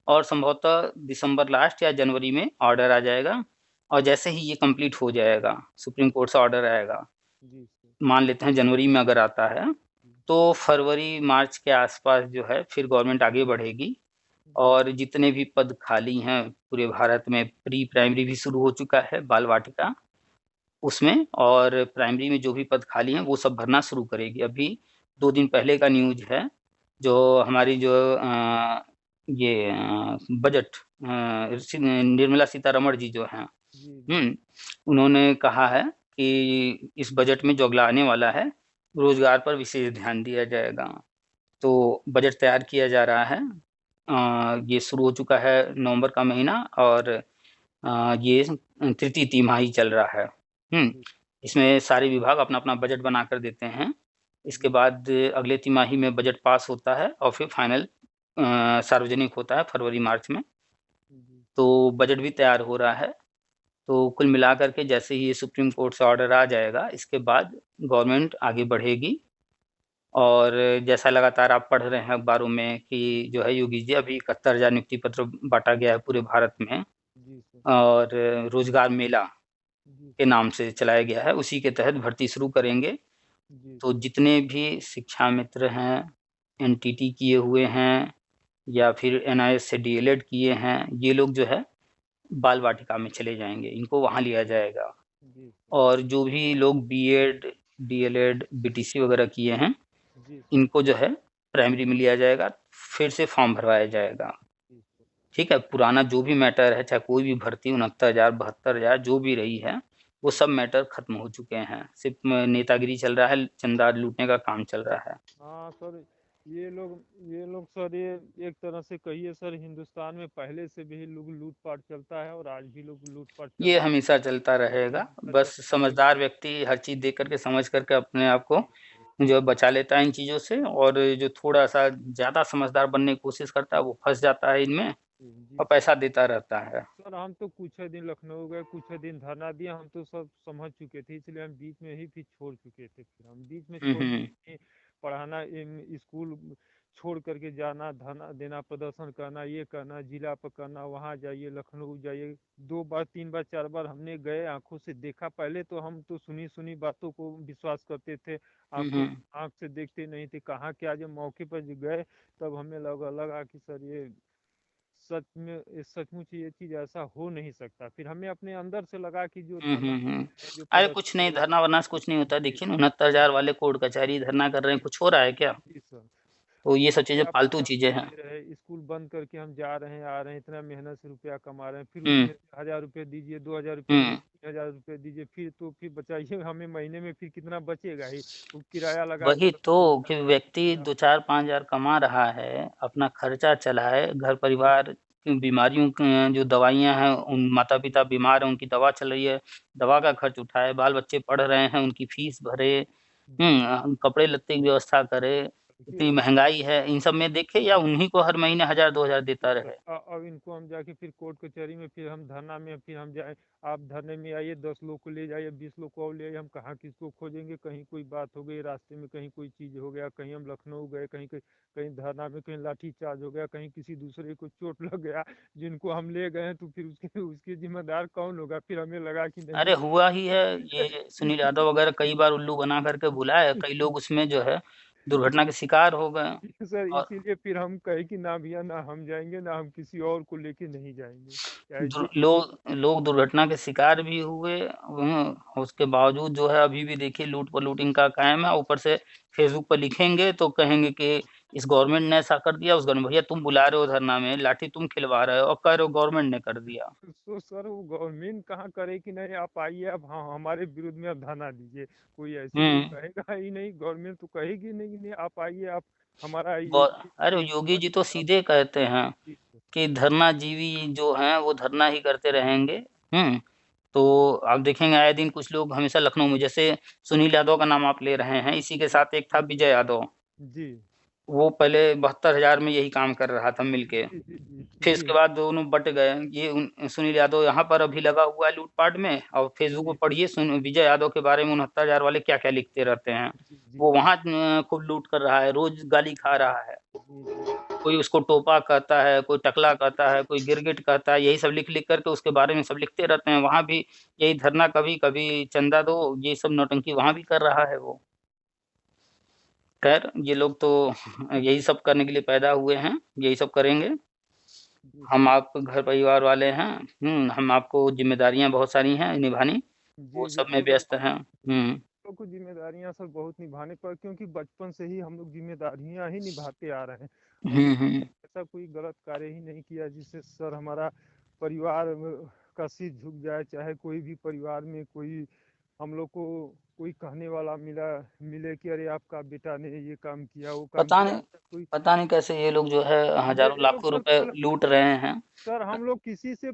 और संभवतः दिसंबर लास्ट या जनवरी में ऑर्डर आ जाएगा और जैसे ही ये कंप्लीट हो जाएगा, सुप्रीम कोर्ट से ऑर्डर आएगा, जी सर मान लेते हैं जनवरी में अगर आता है, तो फरवरी-मार्च के आसपास जो है फिर गवर्नमेंट आगे बढ़ेगी जी और जितने भी पद खाली हैं पूरे भारत में, प्री प्राइमरी भी शुरू हो चुका है बाल वाटिका उसमें, और प्राइमरी में जो भी पद खाली हैं वो सब भरना शुरू करेगी। अभी 2 दिन पहले का न्यूज़ है, जो हमारी जो ये बजट निर्मला सीतारमण जी जो हैं, जी जी हुँ, उन्होंने कहा है कि इस बजट में जो अगला आने वाला है, रोज़गार पर विशेष ध्यान दिया जाएगा। तो बजट तैयार किया जा रहा है। ये शुरू हो चुका है नवंबर का महीना और ये तृतीय तिमाही चल रहा है। जी इसमें सारे विभाग अपना-अपना बजट बनाकर देते हैं। इसके जी बाद अगले तिमाही में बजट पास होता है और फिर फाइनल सार्वजनिक होता है फरवरी-मार्च में। जी तो बजट भी तैयार हो रहा है। तो कुल मिलाकर के जैसे ही ये सुप्रीम कोर्ट से ऑर्डर आ जाएगा, इसके बाद गवर्नमेंट आगे बढ़ेगी और जैसा लगातार आप पढ़ रहे हैं अखबारों में कि जो है योगी जी अभी 71,000 नियुक्ति पत्र बाँटा गया है पूरे भारत में जी सर और रोज़गार मेला जी के सर नाम से चलाया गया है, उसी के तहत भर्ती शुरू करेंगे। जी तो सर जितने भी शिक्षा मित्र हैं, एनटीटी किए हुए हैं या फिर एनआईएस से डीएलएड किए हैं, ये लोग जो है बाल वाटिका में चले जाएँगे, इनको वहाँ लिया जाएगा। जी सर और जो भी लोग बीएड, डीएलएड, बीटीसी वगैरह किए हैं, जी सर इनको जो है प्राइमरी में लिया जाएगा, फिर से फॉर्म भरवाया जाएगा। जी सर ठीक है? पुराना जो भी मैटर है, चाहे कोई भी भर्ती 69,000, 72,000 जो भी रही है, वो सब मैटर खत्म हो चुके हैं। सिर्फ़ म नेतागिरी चल रहा है, चंदा लूटने का काम चल रहा है। हाँ सर ये लोग सर ये एक तरह से कहिए सर हिंदुस्तान में पहले से भी लोग लूटपाट चलता है और आज भी लोग लूटपाट ये चलता हमेशा चलता रहेगा, हमेशा बस चलता रहेगा समझदार व्यक्ति हर चीज़ देख कर के, समझ कर के अपने आप को जो है बचा लेता है इन चीज़ों से और जो थोड़ा-सा ज़्यादा समझदार बनने की कोशिश करता है, वो फँस जाता है इनमें जी और सर पैसा देता रहता है। सर हम तो कुछ दिन लखनऊ गए, कुछ दिन धरना दिया, हम तो सब समझ चुके थे, इसलिए हम बीच में ही फिर छोड़ चुके थे। फिर हम बीच में हुँ, छोड़ हुँ। के पढ़ाना स्कूल छोड़ करके जाना, धरना देना, प्रदर्शन करना, ये करना, जिला पर करना, वहाँ जाइए, लखनऊ जाइए। 2 बार 3 बार 4 बार हमने गए, आंखों से देखा। पहले तो हम तो सुनी सुनी बातों को विश्वास करते थे, हुँ, आंखों हुँ। आंख से देखते नहीं थे। कहाँ क्या, जब मौके पर जो गए तब हमें लगा कि सर ये सच में सचमुच ये चीज़ ऐसा हो नहीं सकता। फिर हमें अपने अंदर से लगा कि जो हुँ, धरना हुँ, दे हुँ। रहे हैं, जो अरे प्रदर्शन कुछ नहीं, दे धरना-वरना से कुछ नहीं होता है। जी, देखिए ना 69,000 वाले कोर्ट कचहरी धरना कर रहे हैं, कुछ हो रहा है क्या? जी सर। तो ये सब चीज़ें रुपया फालतू पैसा चीज़ें हैं। दे रहे, स्कूल बंद करके हम जा रहे हैं, आ रहे हैं, इतना मेहनत से रुपया कमा रहे हैं, फिर हुँ, उसमें 1,000 रुपये दीजिए, 2,000 रुपये हुँ। दीजिए, 3,000 रुपये दीजिए, फिर तो फिर बचाइए हमें महीने में फिर कितना बचेगा ही। वो किराया लगा के वही तो रखो, कि जाना व्यक्ति पड़ेगा। 2-4 5,000 कमा रहा है, अपना खर्चा चलाए, घर परिवार की बीमारियों क जो दवाइयाँ हैं, उन माता-पिता बीमार हैं, उनकी दवा चल रही है, दवा का खर्च उठाए, बाल-बच्चे पढ़ रहे हैं, उनकी फीस भरे, जी कपड़े-लत्ते की व्यवस्था करे। देखिए इतनी महँगाई है, इन सब में देखे या उन्हीं को हर महीने 1000-2000 देता रहे। अब इनको हम जाके फिर कोर्ट कचहरी में फिर हम धरना में फिर हम जाए, आप धरने में आइए, 10 लोग को ले जाइए, 20 लोग को और ले आइए, हम कहाँ किसको खोजेंगे? कहीं कोई बात हो गई रास्ते में, कहीं कोई चीज़ हो गया, कहीं हम लखनऊ गए, कहीं कहीं कहीं धरना में कहीं लाठी चार्ज हो गया, कहीं किसी दूसरे को चोट लग गया, जिनको हम ले गए हैं, तो फिर उसके उसके जिम्मेदार कौन होगा? फिर हमें लगा कि नहीं। अरे हुआ ही है, ये सुनील यादव वगैरह कई बार उल्लू बना करके बुलाए, कई लोग उसमें जो है दुर्घटना के शिकार हो गए। सर और इसीलिए फिर हम कहे कि ना भैया, ना हम जाएंगे, ना हम किसी और को लेके नहीं जाएंगे, चाहे जो। लोग दुर्घटना के शिकार भी हुए, उसके बावजूद जो है अभी भी देखिए लूट-पलूट इनका कायम है। ऊपर से फेसबुक पर लिखेंगे तो कहेंगे कि इस गवर्नमेंट ने ऐसा कर दिया, उस गवर्नमेंट भैया तुम बुला रहे हो धरना में, लाठी तुम खिलवा रहे हो और कह रहे हो गवर्नमेंट ने कर दिया। तो सर वो गवर्नमेंट कहाँ करे कि नहीं, आप आइए, अब हाँ हमारे विरुद्ध में अब धरना दीजिए। कोई ऐसे तो हुँ। कहेगा ही नहीं, गवर्नमेंट तो कहेगी नहीं कि नहीं आप आइए, आप हमारा ब अरे ये योगी जी समस्या तो आप सीधे कहते हैं ठीक है। कि धरना जीवी जो हैं वो धरना ही करते रहेंगे। हुँ। तो आप देखेंगे आए दिन कुछ लोग हमेशा लखनऊ में जैसे सुनील यादव का नाम आप ले रहे हैं, इसी के जी साथ एक था विजय यादव। जी वो पहले 72,000 में यही काम कर रहा था मिलके। जी जी जी फिर जी उसके बाद दोनों बँट गए। ये सुनील यादव यहाँ पर अभी लगा हुआ है लूट-पाट में और फेसबुक पे जी पढ़िए विजय यादव के बारे में 69,000 वाले क्या-क्या लिखते रहते हैं। जी जी वो जी वहाँ खूब लूट कर रहा है, रोज़ गाली खा रहा है। जी जी कोई उसको टोपा कहता है, कोई टकला कहता है, कोई गिरगिट कहता है, यही सब लिख-लिख कर के उसके बारे में सब लिखते रहते हैं। वहाँ भी यही धरना कभी-कभी चंदा दो, ये सब नौटंकी वहाँ भी कर रहा है वो। खैर ये लोग तो यही सब करने के लिए पैदा हुए हैं, यही सब करेंगे। जी हम सर। आप घर परिवार वाले हैं, हम आपको ज़िम्मेदारियाँ बहुत सारी हैं निभानी, वो जी जी सब में व्यस्त हैं। हुँ, लोग को जिम्मेदारियां सर बहुत निभाने पर, क्योंकि बचपन से ही हम लोग जिम्मेदारियां ही निभाते आ रहे हैं। हम हुँ, हुँ। ऐसा कोई गलत कार्य ही नहीं किया जिससे सर हमारा परिवार का सिर झुक जाए, चाहे कोई भी परिवार में कोई हम लोग को कोई कहने वाला मिले कि अरे आपका बेटा ने ये काम किया, वो काम पता किया, नहीं ऐसा कोई। पता नहीं कैसे ये लोग जो है हज़ारों ये लोग लाखों सर रुपए लूट रहे हैं। सर हम लोग किसी से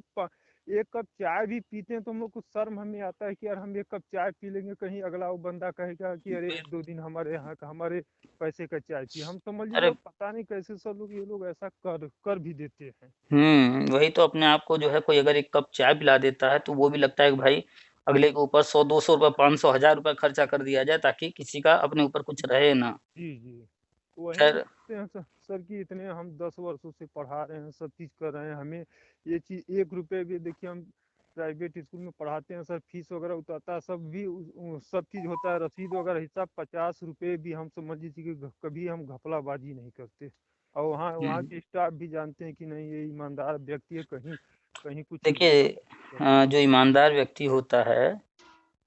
एक कप चाय भी पीते हैं तो हम लोग को शर्म हमें आता है कि यार हम एक कप चाय पी लेंगे, कहीं अगला वो बंदा कहेगा कि अरे बिल 1-2 दिन हमारे यहाँ का हमारे पैसे का चाय पिए, हम समझ लीजिए अरे अब पता नहीं कैसे सर लोग ये लोग ऐसा कर कर भी देते हैं। वही तो अपने आप को जो है कोई अगर 1 कप चाय पिला देता है, तो वो भी लगता है कि भाई अगले के ऊपर 100-200 रुपए, 500, 1000 रुपए खर्चा कर दिया जाए ताकि किसी का अपने ऊपर कुछ रहे ना। जी जी वही हम खैर कहते हैं सर कि इतने हम 10 वर्षों से पढ़ा रहे हैं, सब चीज़ कर रहे हैं, हमें ये चीज़ 1 रुपये भी देखिए हम प्राइवेट स्कूल में पढ़ाते हैं सर, फीस वगैरह उतरता है, सब भी सब चीज़ होता है, रसीद वगैरह हिसाब, 50 रुपये भी हम समझ लीजिए कि कभी हम घपलाबाजी नहीं करते। और वहाँ वहाँ हुँ, के स्टाफ भी जानते हैं कि नहीं ये ईमानदार व्यक्ति है, कहीं कहीं कुछ देखिए करता है। जो ईमानदार व्यक्ति होता है,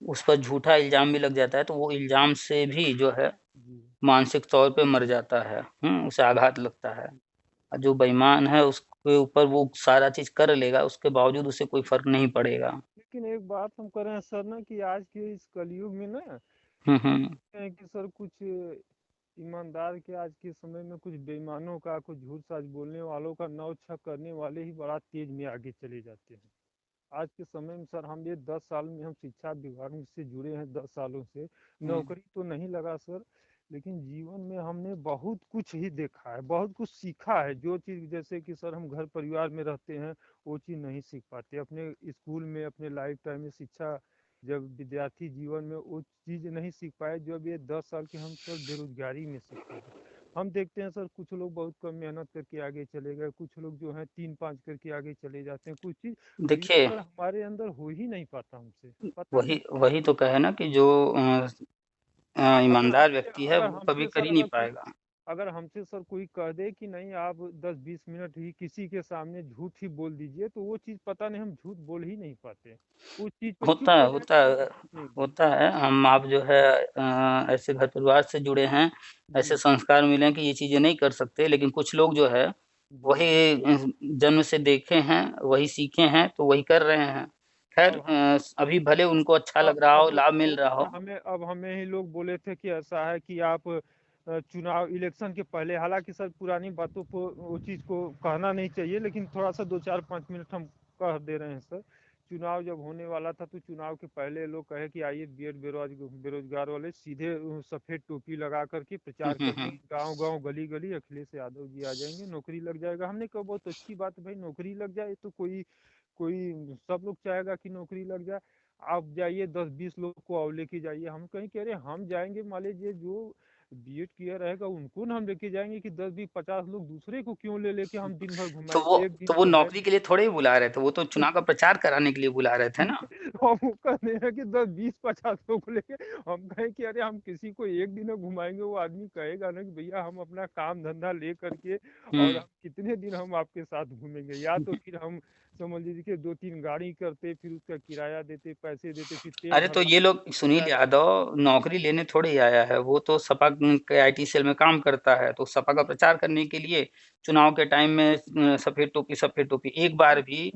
उस पर झूठा इल्ज़ाम भी लग जाता है, तो वो इल्ज़ाम से भी जो है जी मानसिक तौर पे मर जाता है। उसे आघात लगता है। और जो बेईमान है उसके ऊपर वो सारा चीज़ कर लेगा, उसके बावजूद उसे कोई फ़र्क नहीं पड़ेगा। लेकिन एक बात हम कह रहे हैं सर ना कि आज के इस कलयुग में ना हुँ, हुँ। है कि सर कुछ ईमानदार के आज के समय में कुछ बेईमानों का, कुछ झूठ साज बोलने वालों का, नौछा करने वाले ही बड़ा तेज में आगे चले जाते हैं। आज के समय में सर हम ये 10 साल में हम शिक्षा विभाग में से जुड़े हैं, 10 सालों से हुँ। नौकरी तो नहीं लगा सर, लेकिन जीवन में हमने बहुत कुछ ही देखा है, बहुत कुछ सीखा है। जो चीज़ जैसे कि सर हम घर परिवार में रहते हैं वो चीज़ नहीं सीख पाते अपने स्कूल में, अपने लाइफ टाइम में शिक्षा, जब विद्यार्थी जीवन में वो चीज़ नहीं सीख पाए जब ये 10 साल के हम सर बेरोजगारी में सीखे हैं। हम देखते हैं सर कुछ लोग बहुत कम मेहनत करके आगे चले गए, कुछ लोग जो हैं 3-5 करके आगे चले जाते हैं, कुछ चीज़ वही देखिए, सर हमारे अंदर हो ही नहीं पाता हमसे, पता नहीं। वही वही तो कहे ना कि जो अगर ईमानदार हमसे व्यक्ति है अगर वो कभी हमसे कर सर ही नहीं अगर कोई पाएगा। अगर हमसे सर कोई कह दे कि नहीं आप 10-20 मिनट ही किसी के सामने झूठ ही बोल दीजिए, तो वो चीज़ पता नहीं हम झूठ बोल ही नहीं पाते, उस चीज़ पे होता चुप है हो होता जाएंगे है नहीं भी। होता है। हम आप जो है ऐसे घर परिवार से जुड़े हैं, ऐसे जी संस्कार मिले हैं कि ये चीज़ें नहीं कर सकते, लेकिन कुछ लोग जो है जी वही जन्म से देखे हैं, वही सीखे हैं, तो वही कर रहे हैं। ख़ैर अब हम अभी भले उनको अच्छा लग रहा हो, लाभ मिल रहा हो। अब हमें ही लोग बोले थे कि ऐसा है कि आप चुनाव इलेक्शन के पहले, हालांकि सर पुरानी बातों को वो चीज़ को कहना नहीं चाहिए, लेकिन थोड़ा सा 2-4-5 मिनट हम कह दे रहे हैं सर। चुनाव जब होने वाला था तो चुनाव के पहले लोग कहे कि आइए बीएड बेरोजगार वाले सीधे सफेद टोपी लगा करके प्रचार करते हम्म। हैं, गांव गांव गली गली अखिलेश यादव जी आ जाएंगे, नौकरी लग जाएगा। हमने कहा बहुत अच्छी बात है भाई, नौकरी लग जाए तो कोई कोई सब लोग चाहेगा कि नौकरी लग जाए। आप जाइए 10-20 लोग को और लेके जाइए। हम कहीं कह रहे हम जाएंगे, मान लीजिए जो बीएड किया रहेगा उनको ना हम लेके जाएंगे कि 10-20-50 लोग दूसरे को क्यों ले लेके हम दिन भर तो घुमाएं, वो एक दिन तो वो तो है। नौकरी के लिए थोड़े ही बुला रहे थे, वो तो चुनाव का प्रचार कराने के लिए बुला रहे थे ना। हम वो कहने हैं कि 10-20-50 लोगों को लेके हम कहें कि अरे हम किसी को एक दिन में घुमाएंगे, वो आदमी कहेगा ना कि भैया हम अपना काम धंधा ले करके और हम्म। हम कितने दिन हम आपके साथ घूमेंगे। या तो फिर हम समझ लीजिए कि 2-3 गाड़ी करते, फिर उसका किराया देते, पैसे देते, फिर तेल अरे तो भरवा ये लोग, सुनील जाए। यादव नौकरी लेने थोड़े ही आया है, वो तो सपा के आईटी सेल में काम करता है, तो सपा का प्रचार करने के लिए चुनाव के टाइम में सफेद टोपी सफेद टोपी। एक बार भी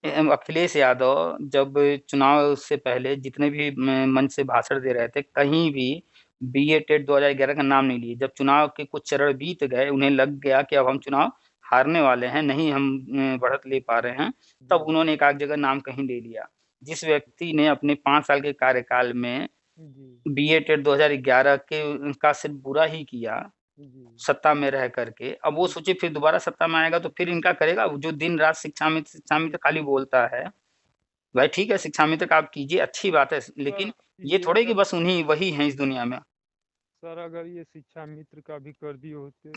अखिलेश यादव जब चुनाव से पहले जितने भी मंच से भाषण दे रहे थे, कहीं भी बीए टेट 2011 का नाम नहीं लिए। जब चुनाव के कुछ चरण बीत गए, उन्हें लग गया कि अब हम चुनाव हारने वाले हैं, नहीं हम बढ़त ले पा रहे हैं, जी तब उन्होंने एक आध जगह नाम कहीं ले लिया। जिस व्यक्ति ने अपने 5 साल के कार्यकाल में जी बीए टेट 2011 के का सिर्फ बुरा ही किया जी सत्ता में रह करके, अब वो जी सोचे फिर दोबारा सत्ता में आएगा तो फिर इनका करेगा। जो दिन रात शिक्षा मित्र खाली बोलता है, भाई ठीक है, शिक्षा मित्र का आप कीजिए, अच्छी बात है, सर, लेकिन ये ये थोड़े कि अगर बस उन्हीं वही हैं इस दुनिया में। सर अगर ये शिक्षा मित्र का भी कर दिए होते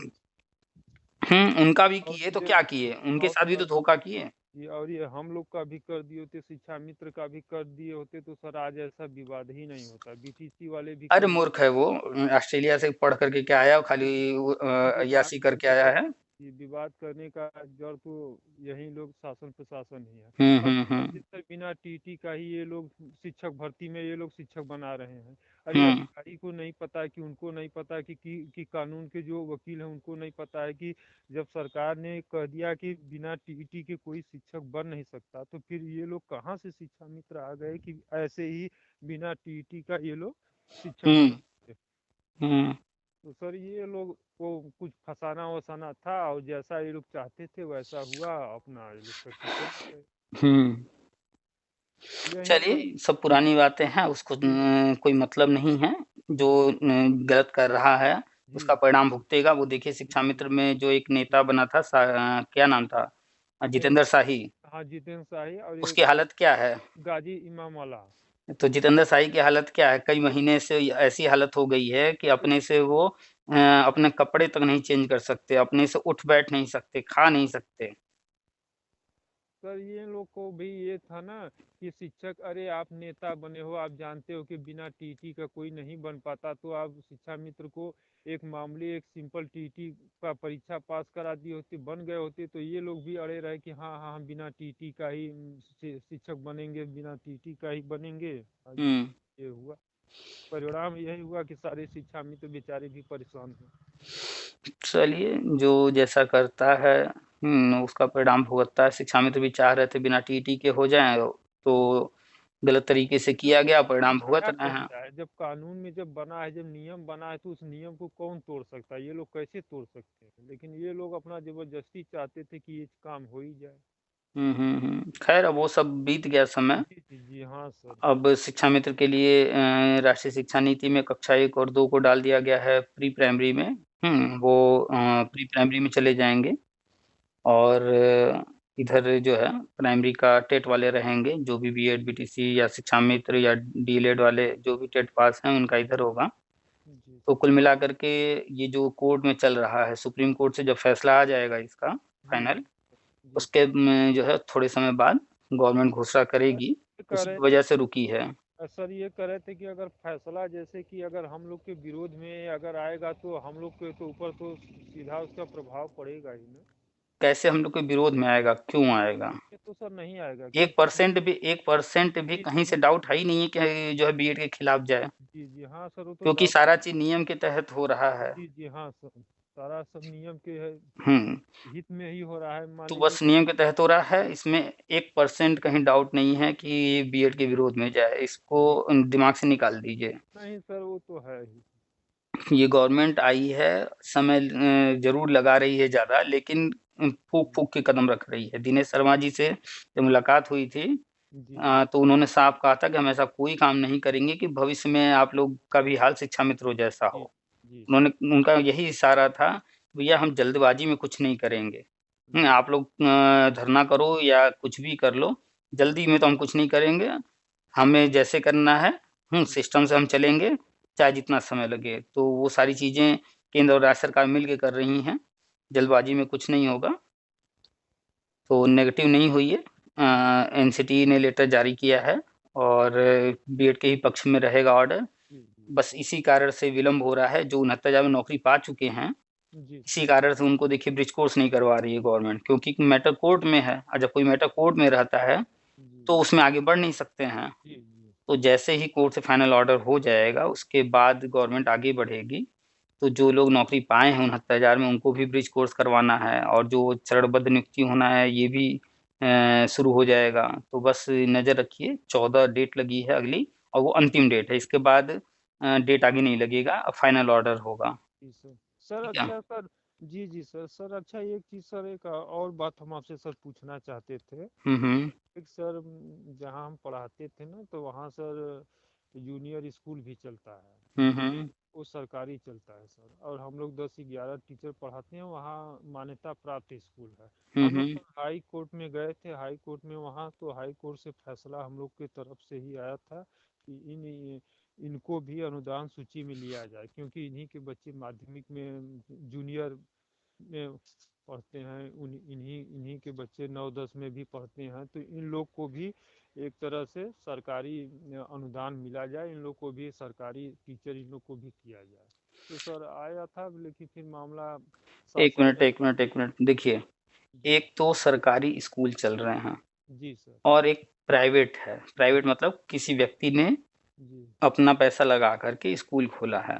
उनका भी और किए तो ये क्या किए, उनके साथ भी तो और धोखा किए। और ये हम लोग का भी कर दिए होते, शिक्षा मित्र का भी कर दिए होते, तो सर आज ऐसा विवाद ही नहीं होता। बीटीसी वाले भी अरे कई मूर्ख है वो, ऑस्ट्रेलिया से पढ़ करके क्या आया, वो खाली विवाद अय्याशी करके करने आया का है। ये विवाद करने का जड़ तो यही लोग शासन प्रशासन ही है। अब हम्म। सर बिना टीटी का ही ये लोग शिक्षक भर्ती में ये लोग शिक्षक बना रहे हैं। अरे हम्म। अधिकारी को नहीं पता है कि उनको नहीं पता है कि कानून के जो वकील हैं उनको नहीं पता है कि जब सरकार ने कह दिया कि बिना टीटी के कोई शिक्षक बन नहीं सकता, तो फिर ये लोग कहाँ से शिक्षा मित्र आ गए कि ऐसे ही बिना टीटी का ये लोग शिक्षक बन हम्म। सकते। हम्म। तो सर ये लोग को कुछ फसाना वसाना था और जैसा ये लोग चाहते थे वैसा हुआ, अपना ये लोग करके चले गए। हम्म। यही सब। चलिए, सब पुरानी बातें हैं, उसको जी कोई मतलब नहीं है। जो जी गलत कर रहा है जी उसका परिणाम भुगतेगा। वो देखिए, शिक्षा जी मित्र में जो एक जी नेता बना था, क्या नाम था, एक, जितेंद्र शाही, हाँ जितेंद्र शाही और उसकी एक हालत क्या है। गाजी इमाम वाला। तो जितेंद्र शाही की हालत क्या है, कई महीने से ऐसी हालत हो गई है कि अपने से वो अपने कपड़े तक नहीं चेंज कर सकते, अपने से उठ बैठ नहीं सकते, खा नहीं सकते। सर ये लोग को भी ये था ना कि शिक्षक, अरे आप नेता बने हो, आप जानते हो कि बिना टीटी का कोई नहीं बन पाता, तो आप शिक्षा मित्र को एक मामूली एक सिंपल टीटी का परीक्षा पास करा दिए होते, बन गए होते, तो ये लोग भी अड़े रहे कि हाँ हाँ हम बिना टीटी का ही शिक्षक बनेंगे, बिना टीटी का ही बनेंगे। और हम्म। ये हुआ, परिणाम यही हुआ कि सारे शिक्षा मित्र बेचारे भी परेशान हैं। चलिए, जो जैसा करता है उसका परिणाम भुगतता है। शिक्षा मित्र भी चाह रहे थे बिना टीटी के हो जाए, तो गलत तरीके से सर किया गया, परिणाम भुगत बनाया रहे हैं। कैसा है, जब कानून में जब बना है, जब नियम बना है, तो उस नियम को कौन तोड़ सकता है? ये लोग कैसे तोड़ सकते हैं? लेकिन ये लोग अपना जबरदस्ती चाहते थे कि ये काम हो ही जाए। खैर, अब वो सब बीत गया समय। जी जी जी हाँ सर। अब शिक्षा मित्र के लिए राष्ट्रीय शिक्षा नीति में कक्षा 1 और 2 को डाल दिया गया है प्री प्राइमरी में। वो प्री प्राइमरी में चले जाएंगे। और इधर जो है प्राइमरी का टेट वाले रहेंगे, जो भी बीएड बीटीसी या शिक्षा मित्र या डीएलएड वाले जो भी टेट पास हैं उनका इधर होगा। जी तो कुल मिलाकर के ये जो कोर्ट में चल रहा है, सुप्रीम कोर्ट से जब फैसला आ जाएगा इसका जी फाइनल, जी उसके में जो है थोड़े समय बाद गवर्नमेंट घोषणा करेगी। ये कह उसी रहे की वजह थे से रुकी है। सर, ये कह रहे थे कि अगर फैसला जैसे कि अगर हम लोग के विरोध में अगर आएगा तो हम लोग के तो ऊपर तो सीधा उसका प्रभाव पड़ेगा ही ना। कैसे हम लोग के विरोध में आएगा, क्यों आएगा। ये तो सर नहीं आएगा एक क्योंकि हम परसेंट भी, 1% भी जी कहीं जी से डाउट है ही नहीं है कि जो है बीएड के खिलाफ जाए। जी जी हाँ सर, वो तो क्योंकि डाउट। सारा चीज नियम के तहत हो रहा है। जी जी हाँ सर, सारा सब नियम के है, हम्म। हित में ही हो रहा है, मान तो लीजिए बस कि नियम के तहत हो रहा है, इसमें 1% कहीं डाउट नहीं है कि बीएड के विरोध में जाए, इसको जी दिमाग से निकाल दीजिए। नहीं सर, वो तो है ही। ये गवर्नमेंट आई है, समय जरूर लगा रही है ज्यादा, लेकिन फूक जी फूक के कदम रख रही है। दिनेश शर्मा जी से जब मुलाकात हुई थी, जी, तो उन्होंने साफ कहा था कि हम ऐसा कोई काम नहीं करेंगे कि भविष्य में आप लोग का भी हाल शिक्षा मित्रों जैसा जी, हो। जी सर। उन्होंने उनका यही इशारा था, भैया हम जल्दबाजी में कुछ नहीं करेंगे। जी, आप लोग धरना करो या कुछ भी कर लो, जल्दी में तो हम कुछ नहीं करेंगे। हमें जैसे करना है जी, सिस्टम से हम चलेंगे, चाहे जितना समय लगे। तो वो सारी चीज़ें केंद्र और राज्य सरकार मिल के कर रही हैं, जल्दबाजी में कुछ नहीं होगा। तो नेगेटिव नहीं हुई है। एनसीटी ने लेटर जारी किया है और बीएड के ही पक्ष में रहेगा ऑर्डर। जी, जी, बस इसी कारण से विलंब हो रहा है, जो 69,000 में नौकरी पा चुके हैं, जी सर। इसी कारण से उनको देखिए ब्रिज कोर्स नहीं करवा रही है गवर्नमेंट, क्योंकि मैटर कोर्ट में है और जब कोई मैटर कोर्ट में रहता है, जी, तो उसमें आगे बढ़ नहीं सकते हैं। जी, जी, तो जैसे ही कोर्ट से फाइनल ऑर्डर हो जाएगा, उसके बाद गवर्नमेंट आगे बढ़ेगी। तो जो लोग नौकरी पाए हैं 69,000 में, उनको भी ब्रिज कोर्स करवाना है और जो चरणबद्ध नियुक्ति होना है, ये भी शुरू हो जाएगा। तो बस नज़र रखिए, 14 डेट लगी है अगली और वो अंतिम डेट है। इसके बाद डेट आगे नहीं लगेगा, अब फाइनल ऑर्डर होगा। जी सर। सर ठीक है? अच्छा सर। जी, जी सर। सर अच्छा एक चीज़ सर, एक और बात हम आपसे सर पूछना चाहते थे। हुँ। एक सर जहाँ हम पढ़ाते थे ना, तो वहाँ सर जूनियर स्कूल भी चलता है। हुँ। वो सरकारी चलता है सर, और हम लोग 10-11 टीचर पढ़ाते हैं वहाँ, मान्यता प्राप्त स्कूल है। हुँ, हम लोग हुँ। सर हाई कोर्ट में गए थे, हाई कोर्ट में वहाँ तो हाई कोर्ट से फैसला हम लोग की तरफ से ही आया था कि इनको भी अनुदान सूची में लिया जाए, क्योंकि इन्हीं के बच्चे माध्यमिक में जूनियर में पढ़ते हैं, उन इन्हीं इन्हीं के बच्चे 9-10 में भी पढ़ते हैं, तो इन लोग को भी एक तरह से सरकारी अनुदान मिला जाए, इन लोग को भी सरकारी टीचर इन लोग को भी किया जाए। तो सर आया था, लेकिन फिर मामला 1 शासन मिनट, में। 1 मिनट, 1 मिनट। देखिए, जी, एक तो सरकारी स्कूल चल रहे हैं जी सर। और एक प्राइवेट है। प्राइवेट मतलब किसी व्यक्ति ने जी, अपना पैसा लगा कर के स्कूल खोला है।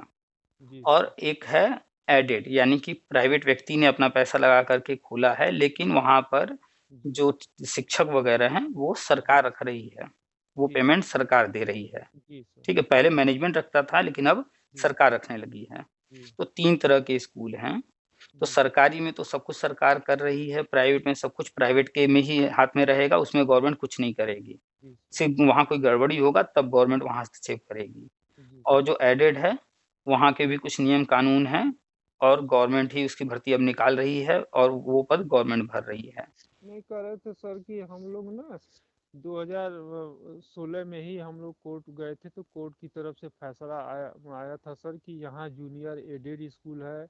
जी सर। और एक है एडेड, यानी कि प्राइवेट व्यक्ति ने अपना पैसा लगा कर के खोला है, लेकिन वहाँ पर जी, जो शिक्षक वगैरह हैं, वो जी, सरकार रख रही है। वो जी पेमेंट सर। सरकार दे रही है। जी सर। ठीक है? पहले मैनेजमेंट रखता था, लेकिन अब जी, सरकार रखने लगी है। जी, तो 3 तरह के स्कूल हैं। तो जी, सरकारी में तो सब कुछ सरकार कर रही है, प्राइवेट में सब कुछ प्राइवेट के में ही हाथ में रहेगा, उसमें गवर्नमेंट कुछ नहीं करेगी। जी सर। सिर्फ़ वहाँ कोई गड़बड़ी होगा तब गवर्नमेंट वहाँ हस्तक्षेप करेगी। जी और सर। जो एडेड है, वहाँ के भी कुछ नियम कानून हैं और गवर्नमेंट ही उसकी भर्ती अब निकाल रही है और वो पद गवर्नमेंट भर रही है। नहीं, कह रहे थे सर कि हम लोग ना 2016 में ही हम लोग कोर्ट गए थे, तो कोर्ट की तरफ से फैसला आया आया था सर कि यहाँ जूनियर एडेड स्कूल है,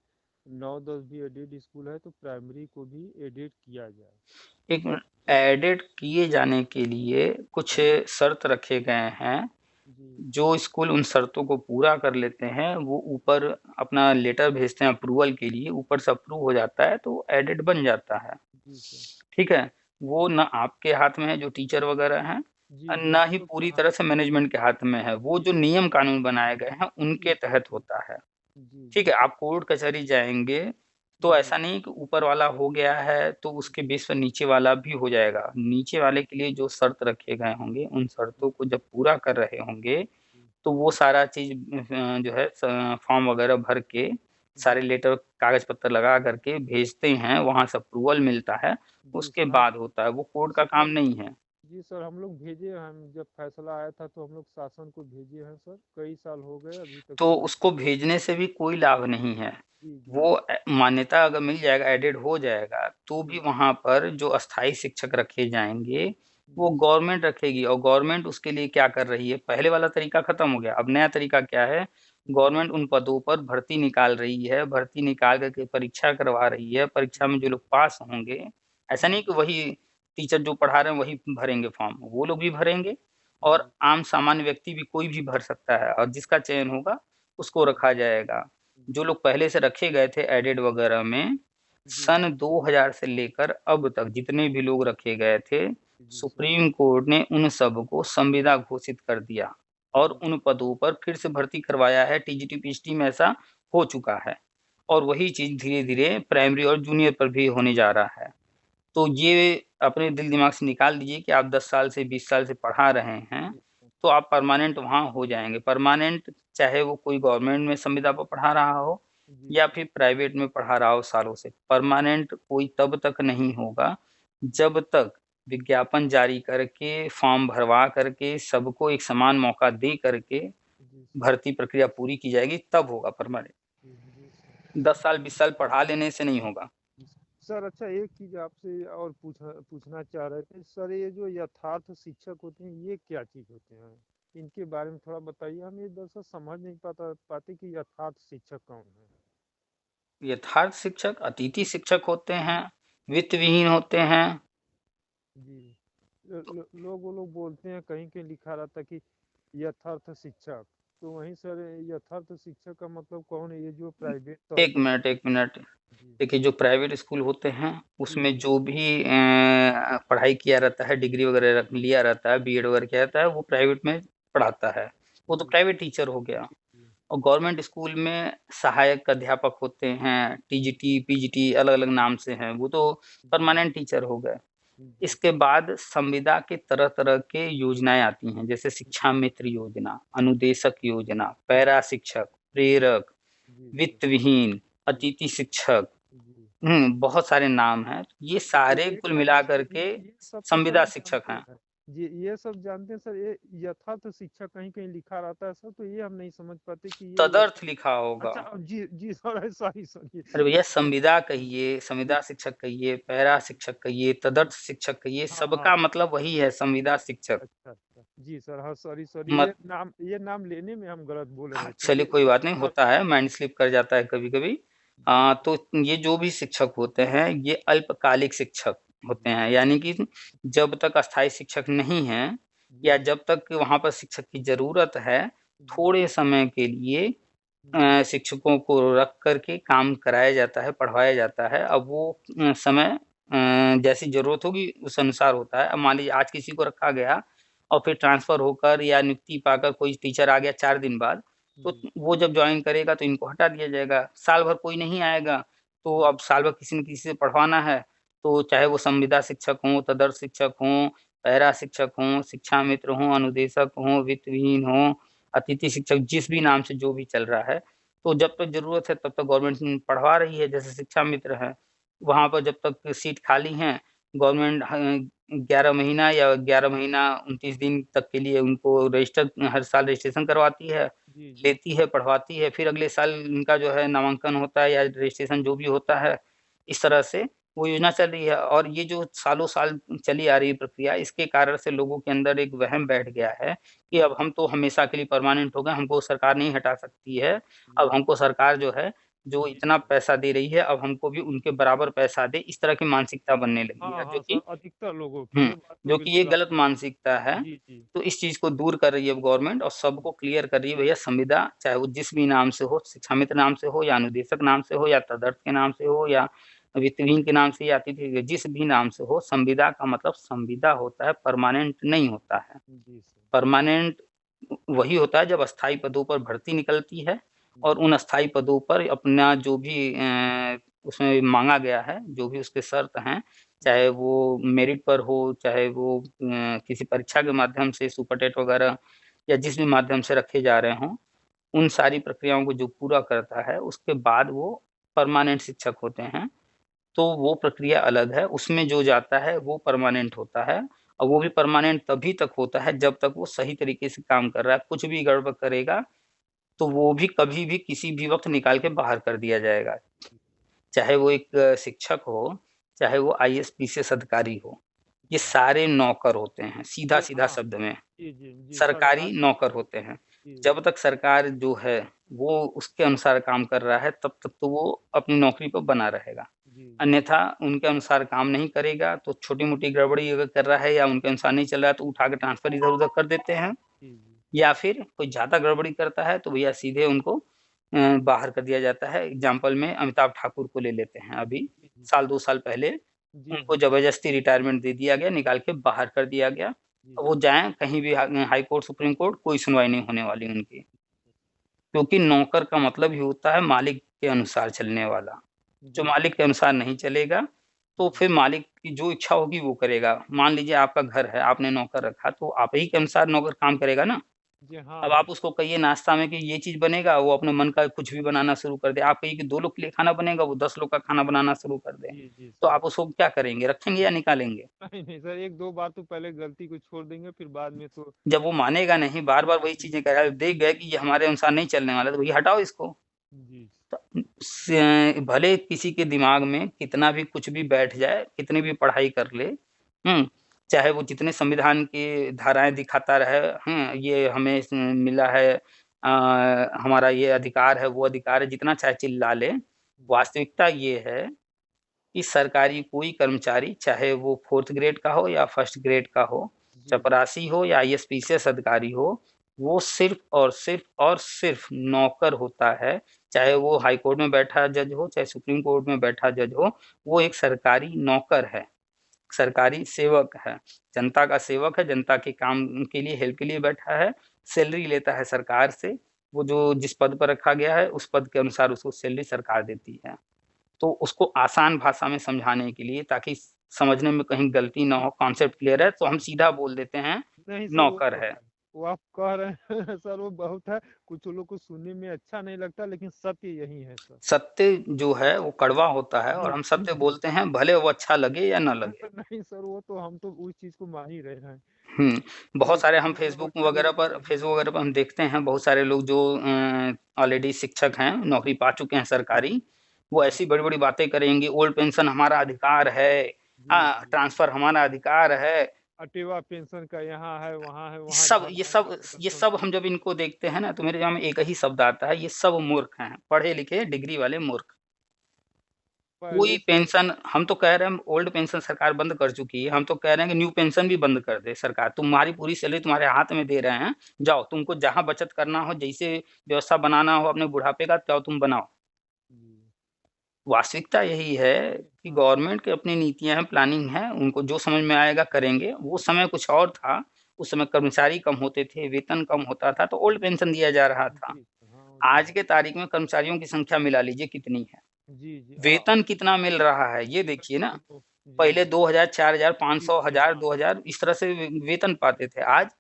9-10 भी एडेड स्कूल है, तो प्राइमरी को भी एडेड किया जाए। एक मिनट, एडेड किए जाने के लिए कुछ जी, शर्त रखे गए हैं। जी, जो स्कूल उन शर्तों को पूरा कर लेते हैं, वो ऊपर अपना लेटर भेजते हैं अप्रूवल के लिए, ऊपर से अप्रूव हो जाता है, तो वो एडेड बन जाता है। जी सर। ठीक है? वो ना आपके हाथ में है जो टीचर वगैरह हैं, जी, जी ना हम ही लोग के पूरी हाथ। तरह से मैनेजमेंट के हाथ में है। वो जी, जो नियम कानून बनाए गए हैं, जी, उनके तहत होता है। जी, ठीक जी, है? आप कोर्ट कचहरी जाएँगे, तो जी, ऐसा नहीं कि ऊपर वाला हो गया है, तो उसके बेस पर नीचे वाला भी हो जाएगा। नीचे वाले के लिए जो शर्त रखे गए होंगे, उन शर्तों को जब पूरा कर रहे होंगे, जी, तो वो सारा चीज़ जो है फॉर्म वगैरह भर के, सारे जी, लेटर कागज़ पत्तर लगा कर के भेजते हैं, वहाँ से अप्रूवल मिलता है, जी उसके सर। हम बाद होता है। वो कोर्ट का सर काम हम नहीं है। जी सर, हम लोग भेजे हैं, हम जब फैसला आया था तो हम लोग शासन को भेजे हैं सर, कई साल हो गए अभी तक तो कोई। उसको भेजने से भी कोई लाभ नहीं है। जी, जी, वो मान्यता अगर मिल जाएगा, एडेड हो जाएगा, तो भी जी, वहाँ पर जो अस्थायी शिक्षक रखे जाएँगे, वो जी सर। गवर्नमेंट रखेगी और गवर्नमेंट उसके लिए क्या कर रही है, पहले वाला तरीका खत्म हो गया, अब नया तरीका क्या है, जी, गवर्नमेंट उन पदों पर भर्ती निकाल रही है, भर्ती निकाल कर के परीक्षा करवा रही है, परीक्षा में जो लोग पास होंगे, ऐसा जी, नहीं कि वही टीचर जो पढ़ा रहे हैं वही भरेंगे फॉर्म, वो लोग भी भरेंगे और जी, आम सामान्य व्यक्ति भी कोई भी भर सकता है और जिसका चयन होगा, उसको रखा जाएगा। जो जी, लोग पहले से रखे गए थे एडेड वगैरह में, जी सन 2000 से लेकर अब तक जितने भी लोग रखे गए थे, जी सर। सुप्रीम कोर्ट ने उन सबको संविदा घोषित कर दिया और जी, उन पदों पर फिर से भर्ती करवाया है। टीजीटी पीएचडी में ऐसा हो चुका है और वही चीज़ धीरे-धीरे प्राइमरी और जूनियर पर भी होने जा रहा है। तो ये अपने दिल दिमाग से निकाल दीजिए कि आप 10 साल से 20 साल से पढ़ा रहे हैं, जी सर। तो आप परमानेंट वहाँ हो जाएँगे। परमानेंट चाहे वो कोई गवर्नमेंट में संविदा पर पढ़ा रहा हो जी या सर। फिर प्राइवेट में पढ़ा रहा हो सालों से। परमानेंट कोई तब तक नहीं होगा, जब तक विज्ञापन जारी करके, फॉर्म भरवा करके, सबको एक समान मौका दे करके जी भर्ती प्रक्रिया पूरी की जाएगी, तब होगा परमानेंट। जी जी 10 साल 20 साल पढ़ा लेने से नहीं होगा। सर। अच्छा, एक चीज़ आपसे और पूछना चाह रहे थे सर, ये जो यथार्थ शिक्षक होते हैं ये क्या चीज़ होते हैं? इनके बारे में थोड़ा बताइए, हम ये दरअसल समझ नहीं पाते कि यथार्थ शिक्षक कौन है। यथार्थ शिक्षक अतिथि शिक्षक होते हैं, वित्त विहीन होते हैं। जी। वो लोग बोलते हैं, कहीं कहीं लिखा रहता है कि यथार्थ शिक्षक। तो वहीं सर, यथार्थ शिक्षक का मतलब कौन है? ये जो प्राइवेट तौर एक पर। मिनट, एक मिनट। जी देखिए, जो प्राइवेट स्कूल होते हैं, जी उसमें जी जो भी पढ़ाई किया रहता है, डिग्री वगैरह लिया रहता है, बीएड वगैरह किया रहता है, वो प्राइवेट में पढ़ाता है। वो तो जी प्राइवेट टीचर हो गया। जी और गवर्नमेंट स्कूल में सहायक अध्यापक होते हैं, टीजीटी, पीजीटी अलग-अलग नाम से हैं, वो तो जी परमानेंट टीचर हो गए। जी इसके बाद संविदा के तरह-तरह के योजनाएँ आती हैं, जैसे शिक्षा मित्र योजना, अनुदेशक योजना, पैरा शिक्षक, प्रेरक, जी सर। वित्त विहीन, जी अतिथि शिक्षक। जी। बहुत सारे नाम हैं। ये तो सारे एक कुल बात मिला कर के ये सब तो सर संविदा हम शिक्षक जानते हैं। हैं। जी, ये सब जानते हैं सर। ये यथार्थ शिक्षक कहीं कहीं लिखा रहता है सर, तो ये हम नहीं समझ पाते कि ये तदर्थ लिखा होगा। अच्छा, जी जी सर, सॉरी सॉरी। अरे भैया, संविदा कहिए, संविदा शिक्षक कहिए, पैरा शिक्षक कहिए, तदर्थ शिक्षक कहिए, हाँ हाँ। सबका मतलब वही है, संविदा शिक्षक। अच्छा अच्छा जी सर, हाँ सॉरी सॉरी, मत ये नाम लेने में हम गलत बोल रहे थे चलिए, ये। कोई बात नहीं, सर। होता है, माइंड स्लिप कर जाता है कभी-कभी। जी तो ये जो भी शिक्षक होते हैं, ये अल्पकालिक शिक्षक होते जी हैं, यानी कि जब तक अस्थायी शिक्षक नहीं हैं या जी जब तक वहाँ पर शिक्षक की ज़रूरत है, जी थोड़े समय के लिए जी शिक्षकों को रख कर के काम कराया जाता है, पढ़वाया जाता है। अब वो समय जैसी ज़रूरत होगी उस अनुसार होता है। अब मान लीजिए आज किसी को रखा गया और फिर ट्रांसफ़र होकर या नियुक्ति पाकर कोई टीचर आ गया 4 दिन बाद, तो जी वो जब जॉइन करेगा तो इनको हटा दिया जाएगा। साल भर कोई नहीं आएगा, तो जी अब साल भर किसी न किसी से पढ़वाना है, तो चाहे वो संविदा शिक्षक हों, तदर्थ शिक्षक हों, पैरा शिक्षक हों, शिक्षा मित्र हों, अनुदेशक हों, वित्त विहीन हों, अतिथि शिक्षक, जिस भी नाम से जो भी चल रहा है, तो जब तक ज़रूरत है तब तक गवर्नमेंट पढ़वा रही है। जैसे शिक्षा मित्र है, वहाँ पर जब तक सीट खाली हैं, गवर्नमेंट 11 महीना या 11 महीना 29 दिन तक के लिए उनको रजिस्टर हर साल रजिस्ट्रेशन करवाती है, जी जी लेती है, पढ़वाती है, फिर अगले साल उनका जो है नामांकन होता है या रजिस्ट्रेशन जो भी होता है, इस तरह से वो योजना चल रही है। और ये जो सालों-साल चली आ रही है प्रक्रिया, इसके कारण से लोगों के अंदर एक वहम बैठ गया है कि अब हम तो हमेशा के लिए परमानेंट हो गए, हमको सरकार नहीं हटा सकती है। अब जी हमको सरकार जो है, जो जी इतना पैसा दे रही है, अब हमको भी उनके बराबर पैसा दे, इस तरह की मानसिकता बनने लगी है, हाँ हाँ सर, अधिकतर लोगों की ये बात तो जो कि ये बिल्कुल गलत आपने। मानसिकता है। जी जी तो इस चीज़ को दूर कर रही है अब गवर्नमेंट और सबको क्लियर कर रही है, भैया संविदा चाहे वो जिस भी नाम से हो, शिक्षा मित्र नाम से हो या अनुदेशक नाम से हो या तदर्थ के नाम से हो या वित्तहीन के नाम से या अतिथि के, जिस भी नाम से हो, संविदा का मतलब संविदा होता है, परमानेंट नहीं होता है। जी सर। परमानेंट वही होता है जब अस्थायी पदों पर भर्ती निकलती है और जी उन अस्थायी पदों पर अपना जो भी उसमें माँगा गया है, जो भी उसके शर्त हैं, चाहे जी वो मेरिट पर हो, चाहे वो किसी परीक्षा के माध्यम से सुपरटेट वगैरह या जिस भी माध्यम से रखे जा रहे हों, उन सारी प्रक्रियाओं को जो पूरा करता है, उसके बाद वो परमानेंट शिक्षक होते हैं। तो वो प्रक्रिया अलग है, उसमें जो जाता है वो परमानेंट होता है और वो भी परमानेंट तभी तक होता है जब तक वो सही तरीके से काम कर रहा है। कुछ भी गड़बड़ करेगा, तो वो भी कभी भी किसी भी वक़्त निकाल के बाहर कर दिया जाएगा। चाहे वो एक शिक्षक हो, चाहे वो आईएएस पीसीएस अधिकारी हो, ये जी सारे नौकर होते हैं, ये सीधा-सीधा हाँ। शब्द में। जी जी जी सरकारी सरकार। नौकर होते हैं। जी जब तक सरकार जो है, वो उसके अनुसार काम कर रहा है, तब तक तो वो अपनी नौकरी पे बना रहेगा। जी जी अन्यथा उनके अनुसार काम नहीं करेगा, तो छोटी-मोटी गड़बड़ी अगर कर रहा है या उनके अनुसार नहीं चल रहा है, तो उठा के ट्रांसफ़र इधर-उधर कर देते हैं जी जी या फिर कोई ज़्यादा गड़बड़ी करता है, तो भैया सीधे उनको बाहर कर दिया जाता है। एग्ज़ाम्पल में अमिताभ ठाकुर को ले लेते हैं अभी, जी जी साल 2 साल पहले जी उनको जी ज़बरदस्ती रिटायरमेंट दे दिया गया, निकाल के बाहर कर दिया गया। जी अब वो जाएँ कहीं भी हाई कोर्ट, सुप्रीम कोर्ट, कोई सुनवाई नहीं होने वाली उनकी। क्योंकि नौकर का मतलब ही होता है मालिक के अनुसार चलने वाला। जो जी मालिक के अनुसार नहीं चलेगा, तो जी फिर मालिक की जो इच्छा होगी वो करेगा। मान लीजिए आपका घर है, आपने नौकर रखा, तो आप ही के अनुसार नौकर काम करेगा ना। जी, हाँ, अब हाँ। आप उसको कहिए नाश्ता में कि ये चीज़ बनेगा, वो अपने मन का कुछ भी बनाना शुरू कर दे। आप कहिए कि 2 लोग के लिए खाना बनेगा, वो 10 लोग का खाना बनाना शुरू कर दे। जी, जी तो सर। आप उसको क्या करेंगे, रखेंगे या निकालेंगे? नहीं, नहीं सर, 1-2 बार तो पहले गलती को छोड़ देंगे, फिर बाद में तो जब वो मानेगा नहीं, बार-बार वही चीज़ें कह रहा है, देख गए कि ये हमारे अनुसार नहीं चलने वाला, तो भैया हटाओ इसको। जी, तो भले किसी के दिमाग में कितना भी कुछ भी बैठ जाए, कितनी भी पढ़ाई कर ले, चाहे वो जितने संविधान की धाराएँ दिखाता रहे, ये हमें मिला है, हमारा ये अधिकार है, वो अधिकार है, जितना चाहे चिल्ला ले, जी, वास्तविकता ये है कि सरकारी कोई कर्मचारी, चाहे वो 4th ग्रेड का हो या 1st ग्रेड का हो, जी, जी, चपरासी हो या आईएएस-पीसीएस अधिकारी हो, वो सिर्फ़ नौकर होता है। चाहे वो हाई कोर्ट में बैठा जज हो, चाहे सुप्रीम कोर्ट में बैठा जज हो, वो एक सरकारी नौकर है, सरकारी सेवक है। जनता का सेवक है, जनता के काम के लिए, हेल्प के लिए बैठा है, सैलरी लेता है सरकार से। वो जो जिस पद पर रखा गया है, उस पद के अनुसार उसको सैलरी सरकार देती है। तो उसको आसान भाषा में समझाने के लिए, ताकि समझने में कहीं गलती ना हो, कॉन्सेप्ट क्लियर है, तो हम सीधा बोल देते हैं, नहीं सर, वो नौकर तो है। है। वो आप कह रहे हैं सर, वो बहुत है, कुछ लोग को सुनने में अच्छा नहीं लगता, लेकिन सत्य यही है सर। सत्य जो है वो कड़वा होता है और जी, हम जी, सत्य जी। बोलते हैं, भले वो अच्छा लगे या ना लगे। नहीं सर, वो तो हम तो उस चीज़ को मान ही रहे हैं हुँ, बहुत कि सारे हम मतलब फेसबुक वगैरह पर हम देखते हैं, बहुत सारे लोग जो ऑलरेडी शिक्षक हैं, नौकरी पा चुके हैं सरकारी, वो जी, ऐसी बड़ी-बड़ी बातें करेंगे, ओल्ड पेंशन हमारा अधिकार है, जी, जी। ट्रांसफ़र हमारा अधिकार है। अटेवा पेंशन का यहाँ है, वहाँ है, वहाँ सब ये झरना सब ये प्रदर्शन। सब हम जब इनको देखते हैं ना, तो मेरे दिमाग में एक ही शब्द आता है, ये सब मूर्ख हैं, पढ़े-लिखे डिग्री वाले मूर्ख। कोई पहले से पेंशन हम तो कह रहे हैं ओल्ड पेंशन सरकार बंद कर चुकी है, हम तो कह रहे हैं कि न्यू पेंशन भी बंद कर दे सरकार। तुम्हारी पूरी सैलरी तुम्हारे हाथ में दे रहे हैं, जाओ तुमको जहाँ बचत करना हो, जैसे व्यवस्था बनाना हो अपने बुढ़ापे का, जाओ तुम बनाओ। जी, वास्तविकता यही है कि हाँ, गवर्नमेंट की अपनी नीतियाँ हैं, प्लानिंग है, उनको जो समझ में आएगा करेंगे। वो समय कुछ और था, उस समय कर्मचारी कम होते थे, वेतन कम होता था, तो ओल्ड पेंशन दिया जा रहा था। जी, हाँ, वो तो आज है। के तारीख में कर्मचारियों की संख्या मिला लीजिए कितनी है। जी, जी, वेतन कितना मिल रहा है, ये देखिए ना। तो जी, पहले 2000, 4000, जी, 500, जी, 1000, हाँ। 2000 इस तरह से वेतन पाते थे। आज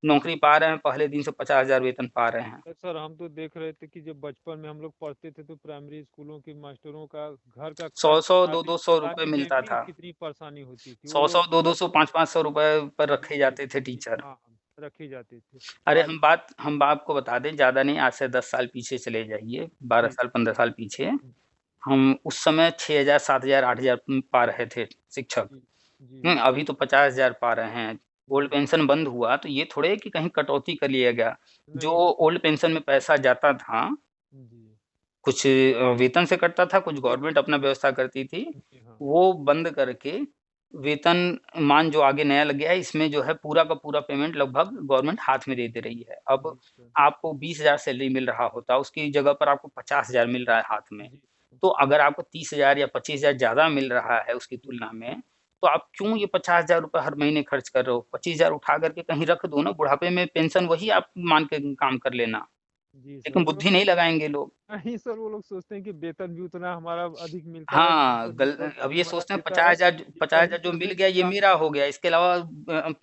नौकरी पा रहे हैं, पहले दिन से 50,000 वेतन पा रहे हैं। सर, हम तो देख रहे थे कि जब बचपन में हम लोग पढ़ते थे, तो प्राइमरी स्कूलों के मास्टरों का घर का खर्च 100-100, चलाने 2-200 रुपए चलाने में मिलता भी था। कितनी परेशानी होती थी। वो 100-100, लोग 2-200, 500-500 रुपए पर जी, रखे जी, जाते थे जी, टीचर। हाँ, हाँ, रखे जाते थे। अरे आज हम आपको बता दें, ज़्यादा नहीं, आज से 10 साल पीछे चले जाइए, 12 जी, साल, 15 साल पीछे। जी, हम उस समय 6,000, 7,000, 8,000 पा रहे थे शिक्षक। जी, जी, अभी तो 50,000 पा रहे हैं। ओल्ड जी, पेंशन बंद हुआ तो ये थोड़े है कि कहीं कटौती कर लिया गया। जो नहीं, ओल्ड पेंशन में पैसा जाता था, जी, कुछ वेतन से कटता था, कुछ गवर्नमेंट अपना व्यवस्था करती थी। जी, हाँ, वो बंद करके वेतन जो आगे नया लग गया है, इसमें जो है पूरा का पूरा पेमेंट लगभग गवर्नमेंट हाथ में दे दे रही है। अब जी, सर, आपको 20,000 सैलरी मिल रहा होता, उसकी जगह पर आपको 50,000 मिल रहा है हाथ में। जी, तो अगर आपको 30,000 या 25,000 ज़्यादा मिल रहा है उसकी जी, तुलना में, तो आप क्यों ये 50,000 रुपए हर महीने खर्च कर रहे हो? 25,000 उठा कर के कहीं रख दो ना, बुढ़ापे में पेंशन वही आप मान के काम कर लेना। जी, सर, लेकिन वो लोग बुद्धि नहीं लगाएँगे लोग। नहीं सर, वो लोग सोचते हैं कि वेतन भी उतना हमारा अधिक मिलता है, हाँ, पेंशन भी सब अब ये हमारा सोचते हैं देता है, 50,000 यही 50,000 जो सब मिल है गया कि ये मेरा हो गया, इसके अलावा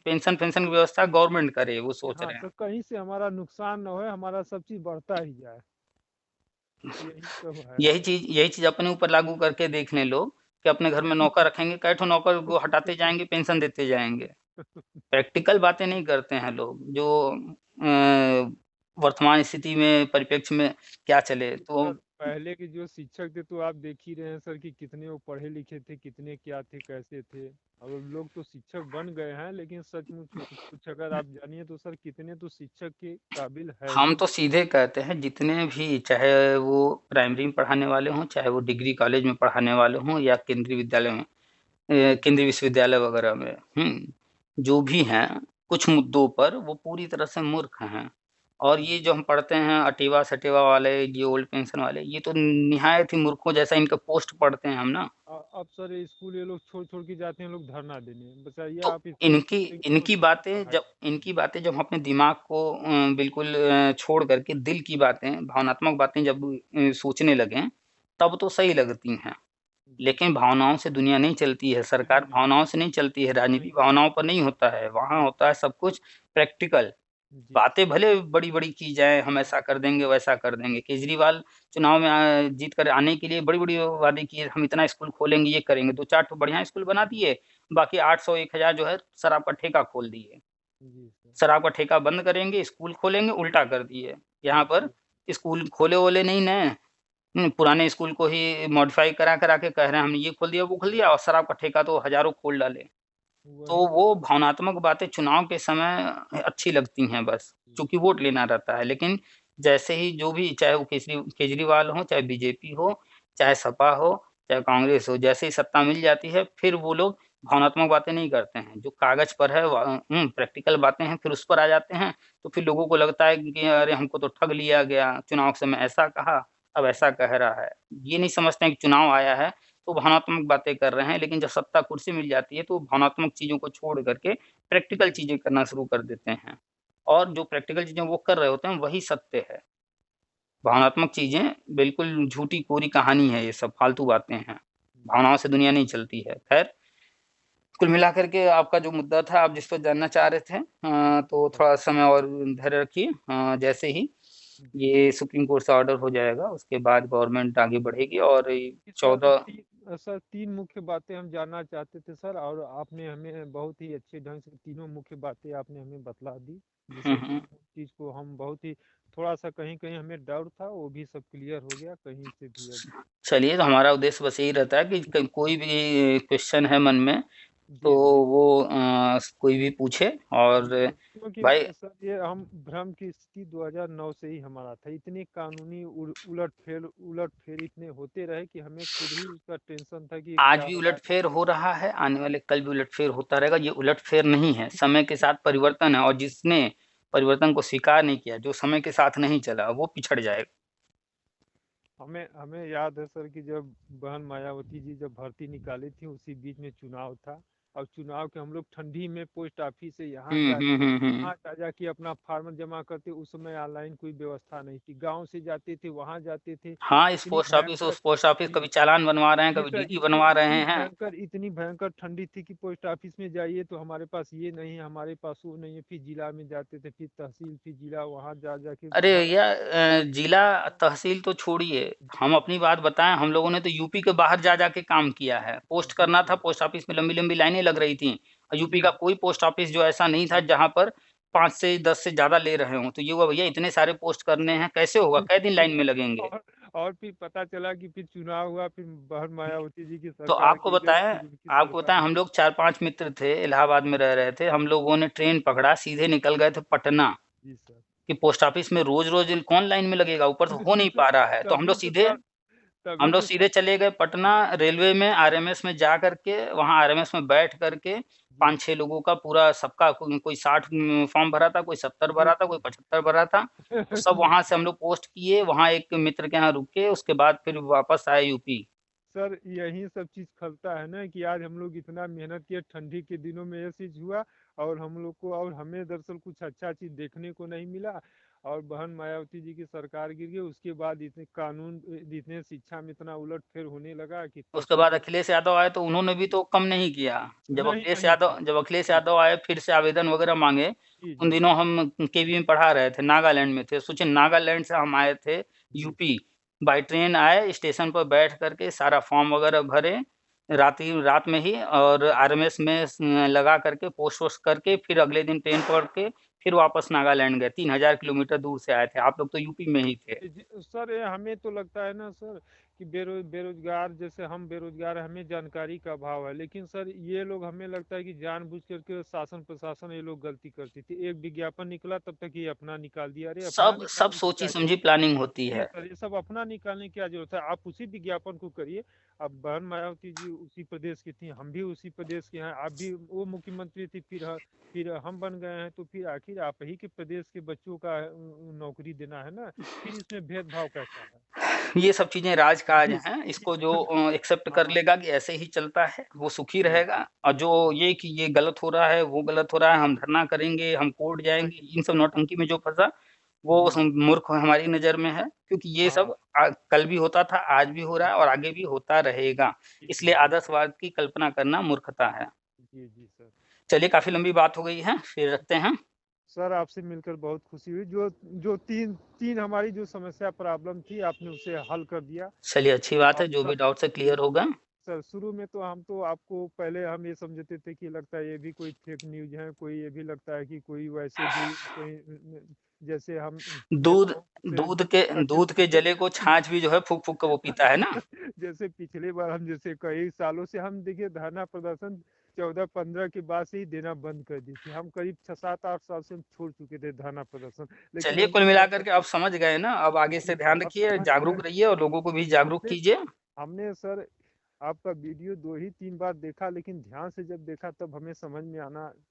पेंशन की व्यवस्था गवर्नमेंट करे, वो सोच हाँ रहे हैं। सर, कहीं से हमारा नुकसान ना होए, हमारा सब चीज़ बढ़ता ही जाए, यही सब है। यही चीज़ अपने ऊपर लागू करके देख लें लोग, कि अपने घर में नौकर रखेंगे, कई ठो नौकर को हटाते जाएँगे, पेंशन देते जाएँगे। प्रैक्टिकल बातें नहीं करते हैं लोग, जो वर्तमान स्थिति में परिप्रेक्ष्य में क्या चले, तो सर, पहले के जो शिक्षक थे, तो आप देख ही रहे हैं सर कि कितने वो पढ़े लिखे थे, कितने क्या थे, कैसे थे। अब लोग तो शिक्षक बन गए हैं, लेकिन सचमुच कुछ अगर आप जानिए तो सर, कितने तो शिक्षक के काबिल है हम ही तो सीधे कहते हैं जितने भी, चाहे वो प्राइमरी में पढ़ाने वाले हों, चाहे वो डिग्री कॉलेज में पढ़ाने वाले हों या केंद्रीय विद्यालय में, नहीं। केंद्रीय विश्वविद्यालय वगैरह में, जो भी हैं, कुछ मुद्दों पर वो पूरी तरह से मूर्ख हैं। और ये जो हम पढ़ते हैं अटेवा-सटेवा वाले, ये ओल्ड पेंशन वाले, ये तो निहायत ही मूर्खों जैसा इनका पोस्ट पढ़ते हैं हम ना, अब सर, ये स्कूल ये लोग छोड़ छोड़ के जाते हैं लोग धरना देने, बताइए तो आप स्कूल इनकी छोड़ेंगे तो इनकी कैसे बातें पढ़ाई। जब इनकी बातें जब हम अपने दिमाग को बिल्कुल छोड़ कर के दिल की बातें, भावनात्मक बातें जब सोचने लगें, तब तो सही लगती हैं। जी, लेकिन भावनाओं से दुनिया नहीं चलती है, सरकार नहीं, नहीं, भावनाओं से नहीं चलती है, नहीं राजनीति सर, भावनाओं पर नहीं होता है, वहाँ होता है सब कुछ प्रैक्टिकल। जी। बातें भले बड़ी-बड़ी की जाएँ, हम ऐसा कर देंगे, वैसा कर देंगे। केजरीवाल चुनाव में जीत कर आने के लिए बड़ी-बड़ी वादे किए, हम इतना स्कूल खोलेंगे, ये करेंगे। 2-4 ठो बढ़िया स्कूल बना दिए, बाकी 800 1000 जो है शराब का ठेका खोल दिए। जी सर। शराब का ठेका बंद करेंगे, स्कूल खोलेंगे, उल्टा कर दिए। यहाँ पर जी। स्कूल खोले-वोले नहीं नए, पुराने स्कूल को ही मॉडिफ़ाई करा-करा के कह रहे हैं हमने ये खोल दिया, वो खोल दिया और शराब का ठेका तो हज़ारों खोल डाले। तो वही तो वो सर। भावनात्मक बातें चुनाव के समय अच्छी लगती हैं बस, चूँकि वोट लेना रहता है। लेकिन जैसे ही जो भी चाहे वो केजरीवाल हो, चाहे बीजेपी हो, चाहे सपा हो, चाहे कांग्रेस हो, जैसे ही सत्ता मिल जाती है, फिर वो लोग भावनात्मक बातें नहीं करते हैं। जो कागज़ पर है प्रैक्टिकल बातें हैं, फिर उस पर आ जाते हैं, तो फिर लोगों को लगता है कि अरे! हमको तो ठग लिया गया, चुनाव के समय ऐसा कहा, अब ऐसा कह रहा है। ये नहीं समझते हैं कि चुनाव आया है, तो भावनात्मक बातें कर रहे हैं, लेकिन जब सत्ता कुर्सी मिल जाती है, तो भावनात्मक चीज़ों को छोड़ कर के प्रैक्टिकल जी। चीज़ें करना शुरू कर देते हैं। और जो प्रैक्टिकल चीज़ें वो कर रहे होते हैं, वही सत्य है। भावनात्मक चीज़ें बिल्कुल झूठी-कोरी कहानी है ये सब, फालतू बातें हैं। जी। भावनाओं से दुनिया नहीं चलती है। ख़ैर, कुल मिलाकर के आपका जो मुद्दा था, आप जिस पर जानना चाह रहे थे तो हाँ। थोड़ा समय और धैर्य रखिए। जैसे ही जी। ये सुप्रीम कोर्ट से ऑर्डर हो जाएगा, उसके बाद गवर्नमेंट आगे बढ़ेगी और कि सर 14 सर 3 मुख्य बातें हम जानना चाहते थे सर, और आपने हमें बहुत ही अच्छे ढंग से तीनों मुख्य बातें आपने हमें बतला दी, हुँ, जिससे कि हुँ। उस चीज़ को हम बहुत ही थोड़ा-सा कहीं-कहीं हमें डाउट था, वो भी सब क्लियर हो गया कहीं से भी अब। चलिए, तो हमारा उद्देश्य बस यही रहता है कि क कोई भी क्वेश्चन है मन में, तो जी, जी। वो कोई भी पूछे और जी, क्योंकि भाई सर ये हम भ्रम की स्थिति 2009 से ही हमारा था। इतने कानूनी उलट-फेर इतने होते रहे कि हमें खुद ही उसका टेंशन था कि आज क्या भी होगा। उलट-फेर हो रहा है, आने वाले कल भी उलट-फेर होता रहेगा। ये उलट-फेर नहीं है, समय के साथ परिवर्तन है और जिसने परिवर्तन को स्वीकार नहीं किया, जो समय के साथ नहीं चला, वो पिछड़ जाएगा। हमें हमें याद है सर कि जब बहन मायावती जी जब भर्ती निकाली थी, उसी बीच में चुनाव था, और चुनाव के हम लोग ठंडी में पोस्ट ऑफिस से यहाँ हुँ, हुँ, जाके हुँ, हुँ। वहाँ जा जाके अपना फार्म जमा करते। उस समय ऑनलाइन कोई व्यवस्था नहीं थी, गांव से जाते थे, वहाँ जाते थे। हाँ, इस इतनी पोस्ट ऑफिस, भयंकर। उस पोस्ट ऑफिस, जी। कभी चालान बनवा रहे हैं, जी कभी सर, ड्यूटी बनवा रहे हैं। इतनी भयंकर ठंडी थी कि पोस्ट ऑफिस में जाइए तो हमारे पास ये नहीं है, हमारे पास वो नहीं है। फिर जिला में जाते थे, फिर तहसील, फिर जिला, वहाँ जा जाके अरे भर। भैया जिला तहसील तो छोड़िए, जी। हम अपनी बात बताएँ, हम लोगों ने तो यूपी के बाहर जा के काम किया है। पोस्ट जी करना था, सर। पोस्ट ऑफिस में लंबी-लंबी लाइनें लग रही थीं और यूपी जी। का कोई पोस्ट ऑफिस जो ऐसा नहीं था जहाँ पर 5 से 10 से ज़्यादा ले रहे हों। तो ये हुआ भैया इतने सारे पोस्ट करने हैं, कैसे होगा? कै दिन लाइन में लगेंगे? और और फिर पता चला कि फिर चुनाव हुआ, फिर बहन मायावती जी की तो सरकार गिर गई, फिर उनकी आपको बताएँ सरकार। हम लोग 4-5 मित्र थे, इलाहाबाद में रह रहे थे। हम लोगों ने ट्रेन पकड़ा, सीधे निकल गए थे पटना, जी सर। कि पोस्ट ऑफिस में रोज़-रोज़ कौन लाइन में लगेगा? ऊपर से हो नहीं पा रहा है। तो तभी तो सर हम तभी लोग तो सीधे सर। चले गए पटना रेलवे में आरएमएस में जा कर के, वहाँ आरएमएस में बैठ कर के जी। 5-6 लोगों का पूरा सबका कोई 60 फॉर्म भरा था, कोई 70 जी। भरा था, कोई 75 भरा था। तो सब वहाँ से हम लोग पोस्ट किए, वहाँ एक मित्र के यहाँ रुके, उसके बाद फिर वापस आए यूपी। सर यही सब चीज़ खलता है ना कि आज हम लोग इतना मेहनत किए, ठंडी के दिनों में ये चीज़ हुआ, और हम लोग को और हमें दरअसल कुछ अच्छा चीज़ देखने को नहीं मिला। और बहन मायावती जी की सरकार गिर गई, उसके बाद इतने कानून इतने शिक्षा में इतना उलट-फेर होने लगा कि तब उसके से बाद तो। अखिलेश यादव आए तो उन्होंने भी तो कम नहीं किया। नहीं, नहीं किया। जब अखिलेश जी। यादव आए फिर से आवेदन वगैरह माँगे, जी। उन जी। दिनों हम केवी में पढ़ा रहे थे, नागालैंड में थे। सोचिए नागालैंड से हम आए थे जी। यूपी, बाय ट्रेन आए, स्टेशन पर बैठ कर के सारा फॉर्म वगैरह भरे, रात में ही और आरएमएस में लगा करके पोस्ट-वोस्ट करके फिर अगले दिन ट्रेन पकड़ के फिर वापस नागालैंड गए। 3000 किलोमीटर दूर से आए थे। आप लोग तो यूपी में ही थे। जी, सर ये हमें तो लगता है ना सर कि बेरोजगार, जैसे हम बेरोजगार हैं, हमें जानकारी का अभाव है, लेकिन सर ये लोग, हमें लगता है कि जानबूझ करके शासन प्रशासन ये लोग गलती करती थी। एक विज्ञापन निकला तब तक ये अपना निकाल दिया, अरे अपना सब निकालने की क्या जरूरत। सोची-समझी प्लानिंग होती जी है। सर, ये सब अपना निकालने की क्या जरूरत है, आप उसी विज्ञापन को करिए। अब बहन मायावती जी उसी प्रदेश की थी, हम भी उसी प्रदेश के हैं, आप भी वो मुख्यमंत्री थी, फिर हम बन गए हैं, तो फिर आखिर आप ही के प्रदेश के बच्चों का नौकरी देना है ना, फिर इसमें भेदभाव कैसा है। ये सब चीज़ें राज-काज जी। हैं, जी। इसको जो एक्सेप्ट कर हाँ। लेगा कि ऐसे ही चलता है, वो सुखी जी। रहेगा और जो ये कि ये गलत हो रहा है, वो गलत हो रहा है, हम धरना करेंगे, हम कोर्ट जाएँगे, नहीं। इन सब नौटंकी में जो फँसा, वो जी। मूर्ख हमारी नज़र में है क्योंकि ये हाँ। सब कल भी होता था, आज भी हो रहा है और आगे भी होता रहेगा। जी। इसलिए जी। आदर्शवाद की कल्पना करना मूर्खता है। जी। जी सर। चलिए काफ़ी लंबी बात हो गई है, फिर रखते हैं। सर आपसे मिलकर बहुत खुशी हुई। जो जो तीन तीन हमारी जो समस्या प्रॉब्लम थी आपने उसे हल कर दिया। चलिए अच्छी बात है, और जो भी डाउट है क्लियर हो गए। सर शुरू में तो हम तो आपको पहले हम ये समझते थे कि लगता है ये भी कोई फेक न्यूज है, कोई ये भी लगता है कि कोई वैसे भी कहीं जैसे हम दूध नेताओं से दूध के दूध के जले को छाछ भी जो है फूक फूक के वो पीता है ना। जैसे पिछली बार हम जैसे कई सालों से हम देखिए धरना प्रदर्शन 14-15 के बाद से ही देना बंद कर दी थी। हम करीब 6-7-8 साल से हम छोड़ चुके थे धरना प्रदर्शन, लेकिन चलिए हमने कुल मिलाकर के जबरदस्ती आप समझ गए ना, अब आगे से ध्यान अब रखिए, समझ गए। जागरूक रहिए और लोगों को भी जागरूक हमने कीजिए। हमने सर आपका वीडियो 2 ही 3 बार देखा, लेकिन ध्यान से जब देखा तब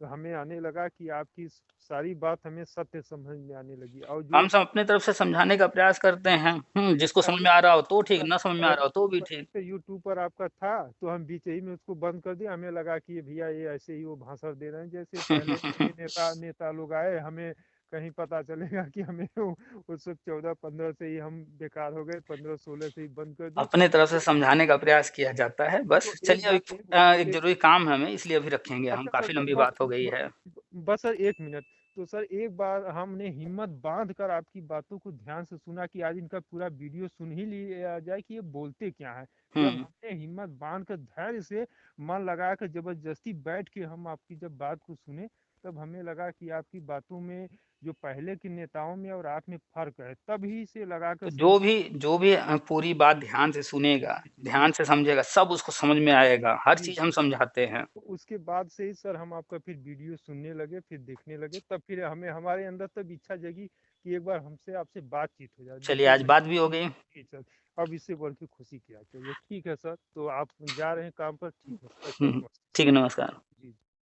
हमें आने लगा कि आपकी सारी बात हमें सत्य समझ में आने लगी। और जो हम सब अपने तरफ से समझाने का प्रयास करते हैं, जिसको समझ पहले में आ रहा हो तो ठीक, सर ना समझ में आ पहले रहा हो तो भी ठीक। पहले यूट्यूब पर आपका था तो हम बीच ही में उसको बंद कर दिया। हमें लगा कि ये भैया ये ऐसे ही वो भाषण दे रहे हैं, जैसे पहले ये नेता नेता लोग आए, हमें कहीं पता चलेगा कि हमें उस वक्त 14-15 से ही हम बेकार हो गए, 15-16 से ही बंद कर दिए। अपने तरफ से तो, समझाने का प्रयास किया जाता है बस। तो चलिए अब एक एक जरूरी काम है हमें, इसलिए अभी रखेंगे हम, अच्छा सर काफी लंबी बस बात हो गई है। बस सर 1 मिनट। तो सर एक बार हमने हिम्मत बांध कर आपकी बातों को ध्यान से सुना कि आज इनका पूरा वीडियो सुन ही लिया जाए कि ये बोलते क्या है। जब हम्म हमने हिम्मत बांध कर धैर्य से मन लगा कर जबरदस्ती बैठ के हम आपकी जब बात को सुने, तब हमें लगा कि आपकी बातों में जो पहले के नेताओं में और आप में फर्क है, तभी से लगा कर तो समझ जो भी पूरी बात ध्यान से सुनेगा, ध्यान से समझेगा, सब उसको समझ में आएगा, हर जी चीज हम समझाते हैं। तो उसके बाद से ही सर हम आपका फिर वीडियो सुनने लगे, फिर देखने लगे, तब फिर हमें हमारे अंदर तब इच्छा जगी कि एक बार हमसे आपसे बातचीत हो जाए, चलिए जिससे आज बात भी हो गई। जी सर। अब इससे बढ़ के खुशी क्या चाहिए। ठीक है सर, तो आप जा रहे हैं काम पर, ठीक है सर, हम्म, नमस्ते। ठीक है, नमस्कार।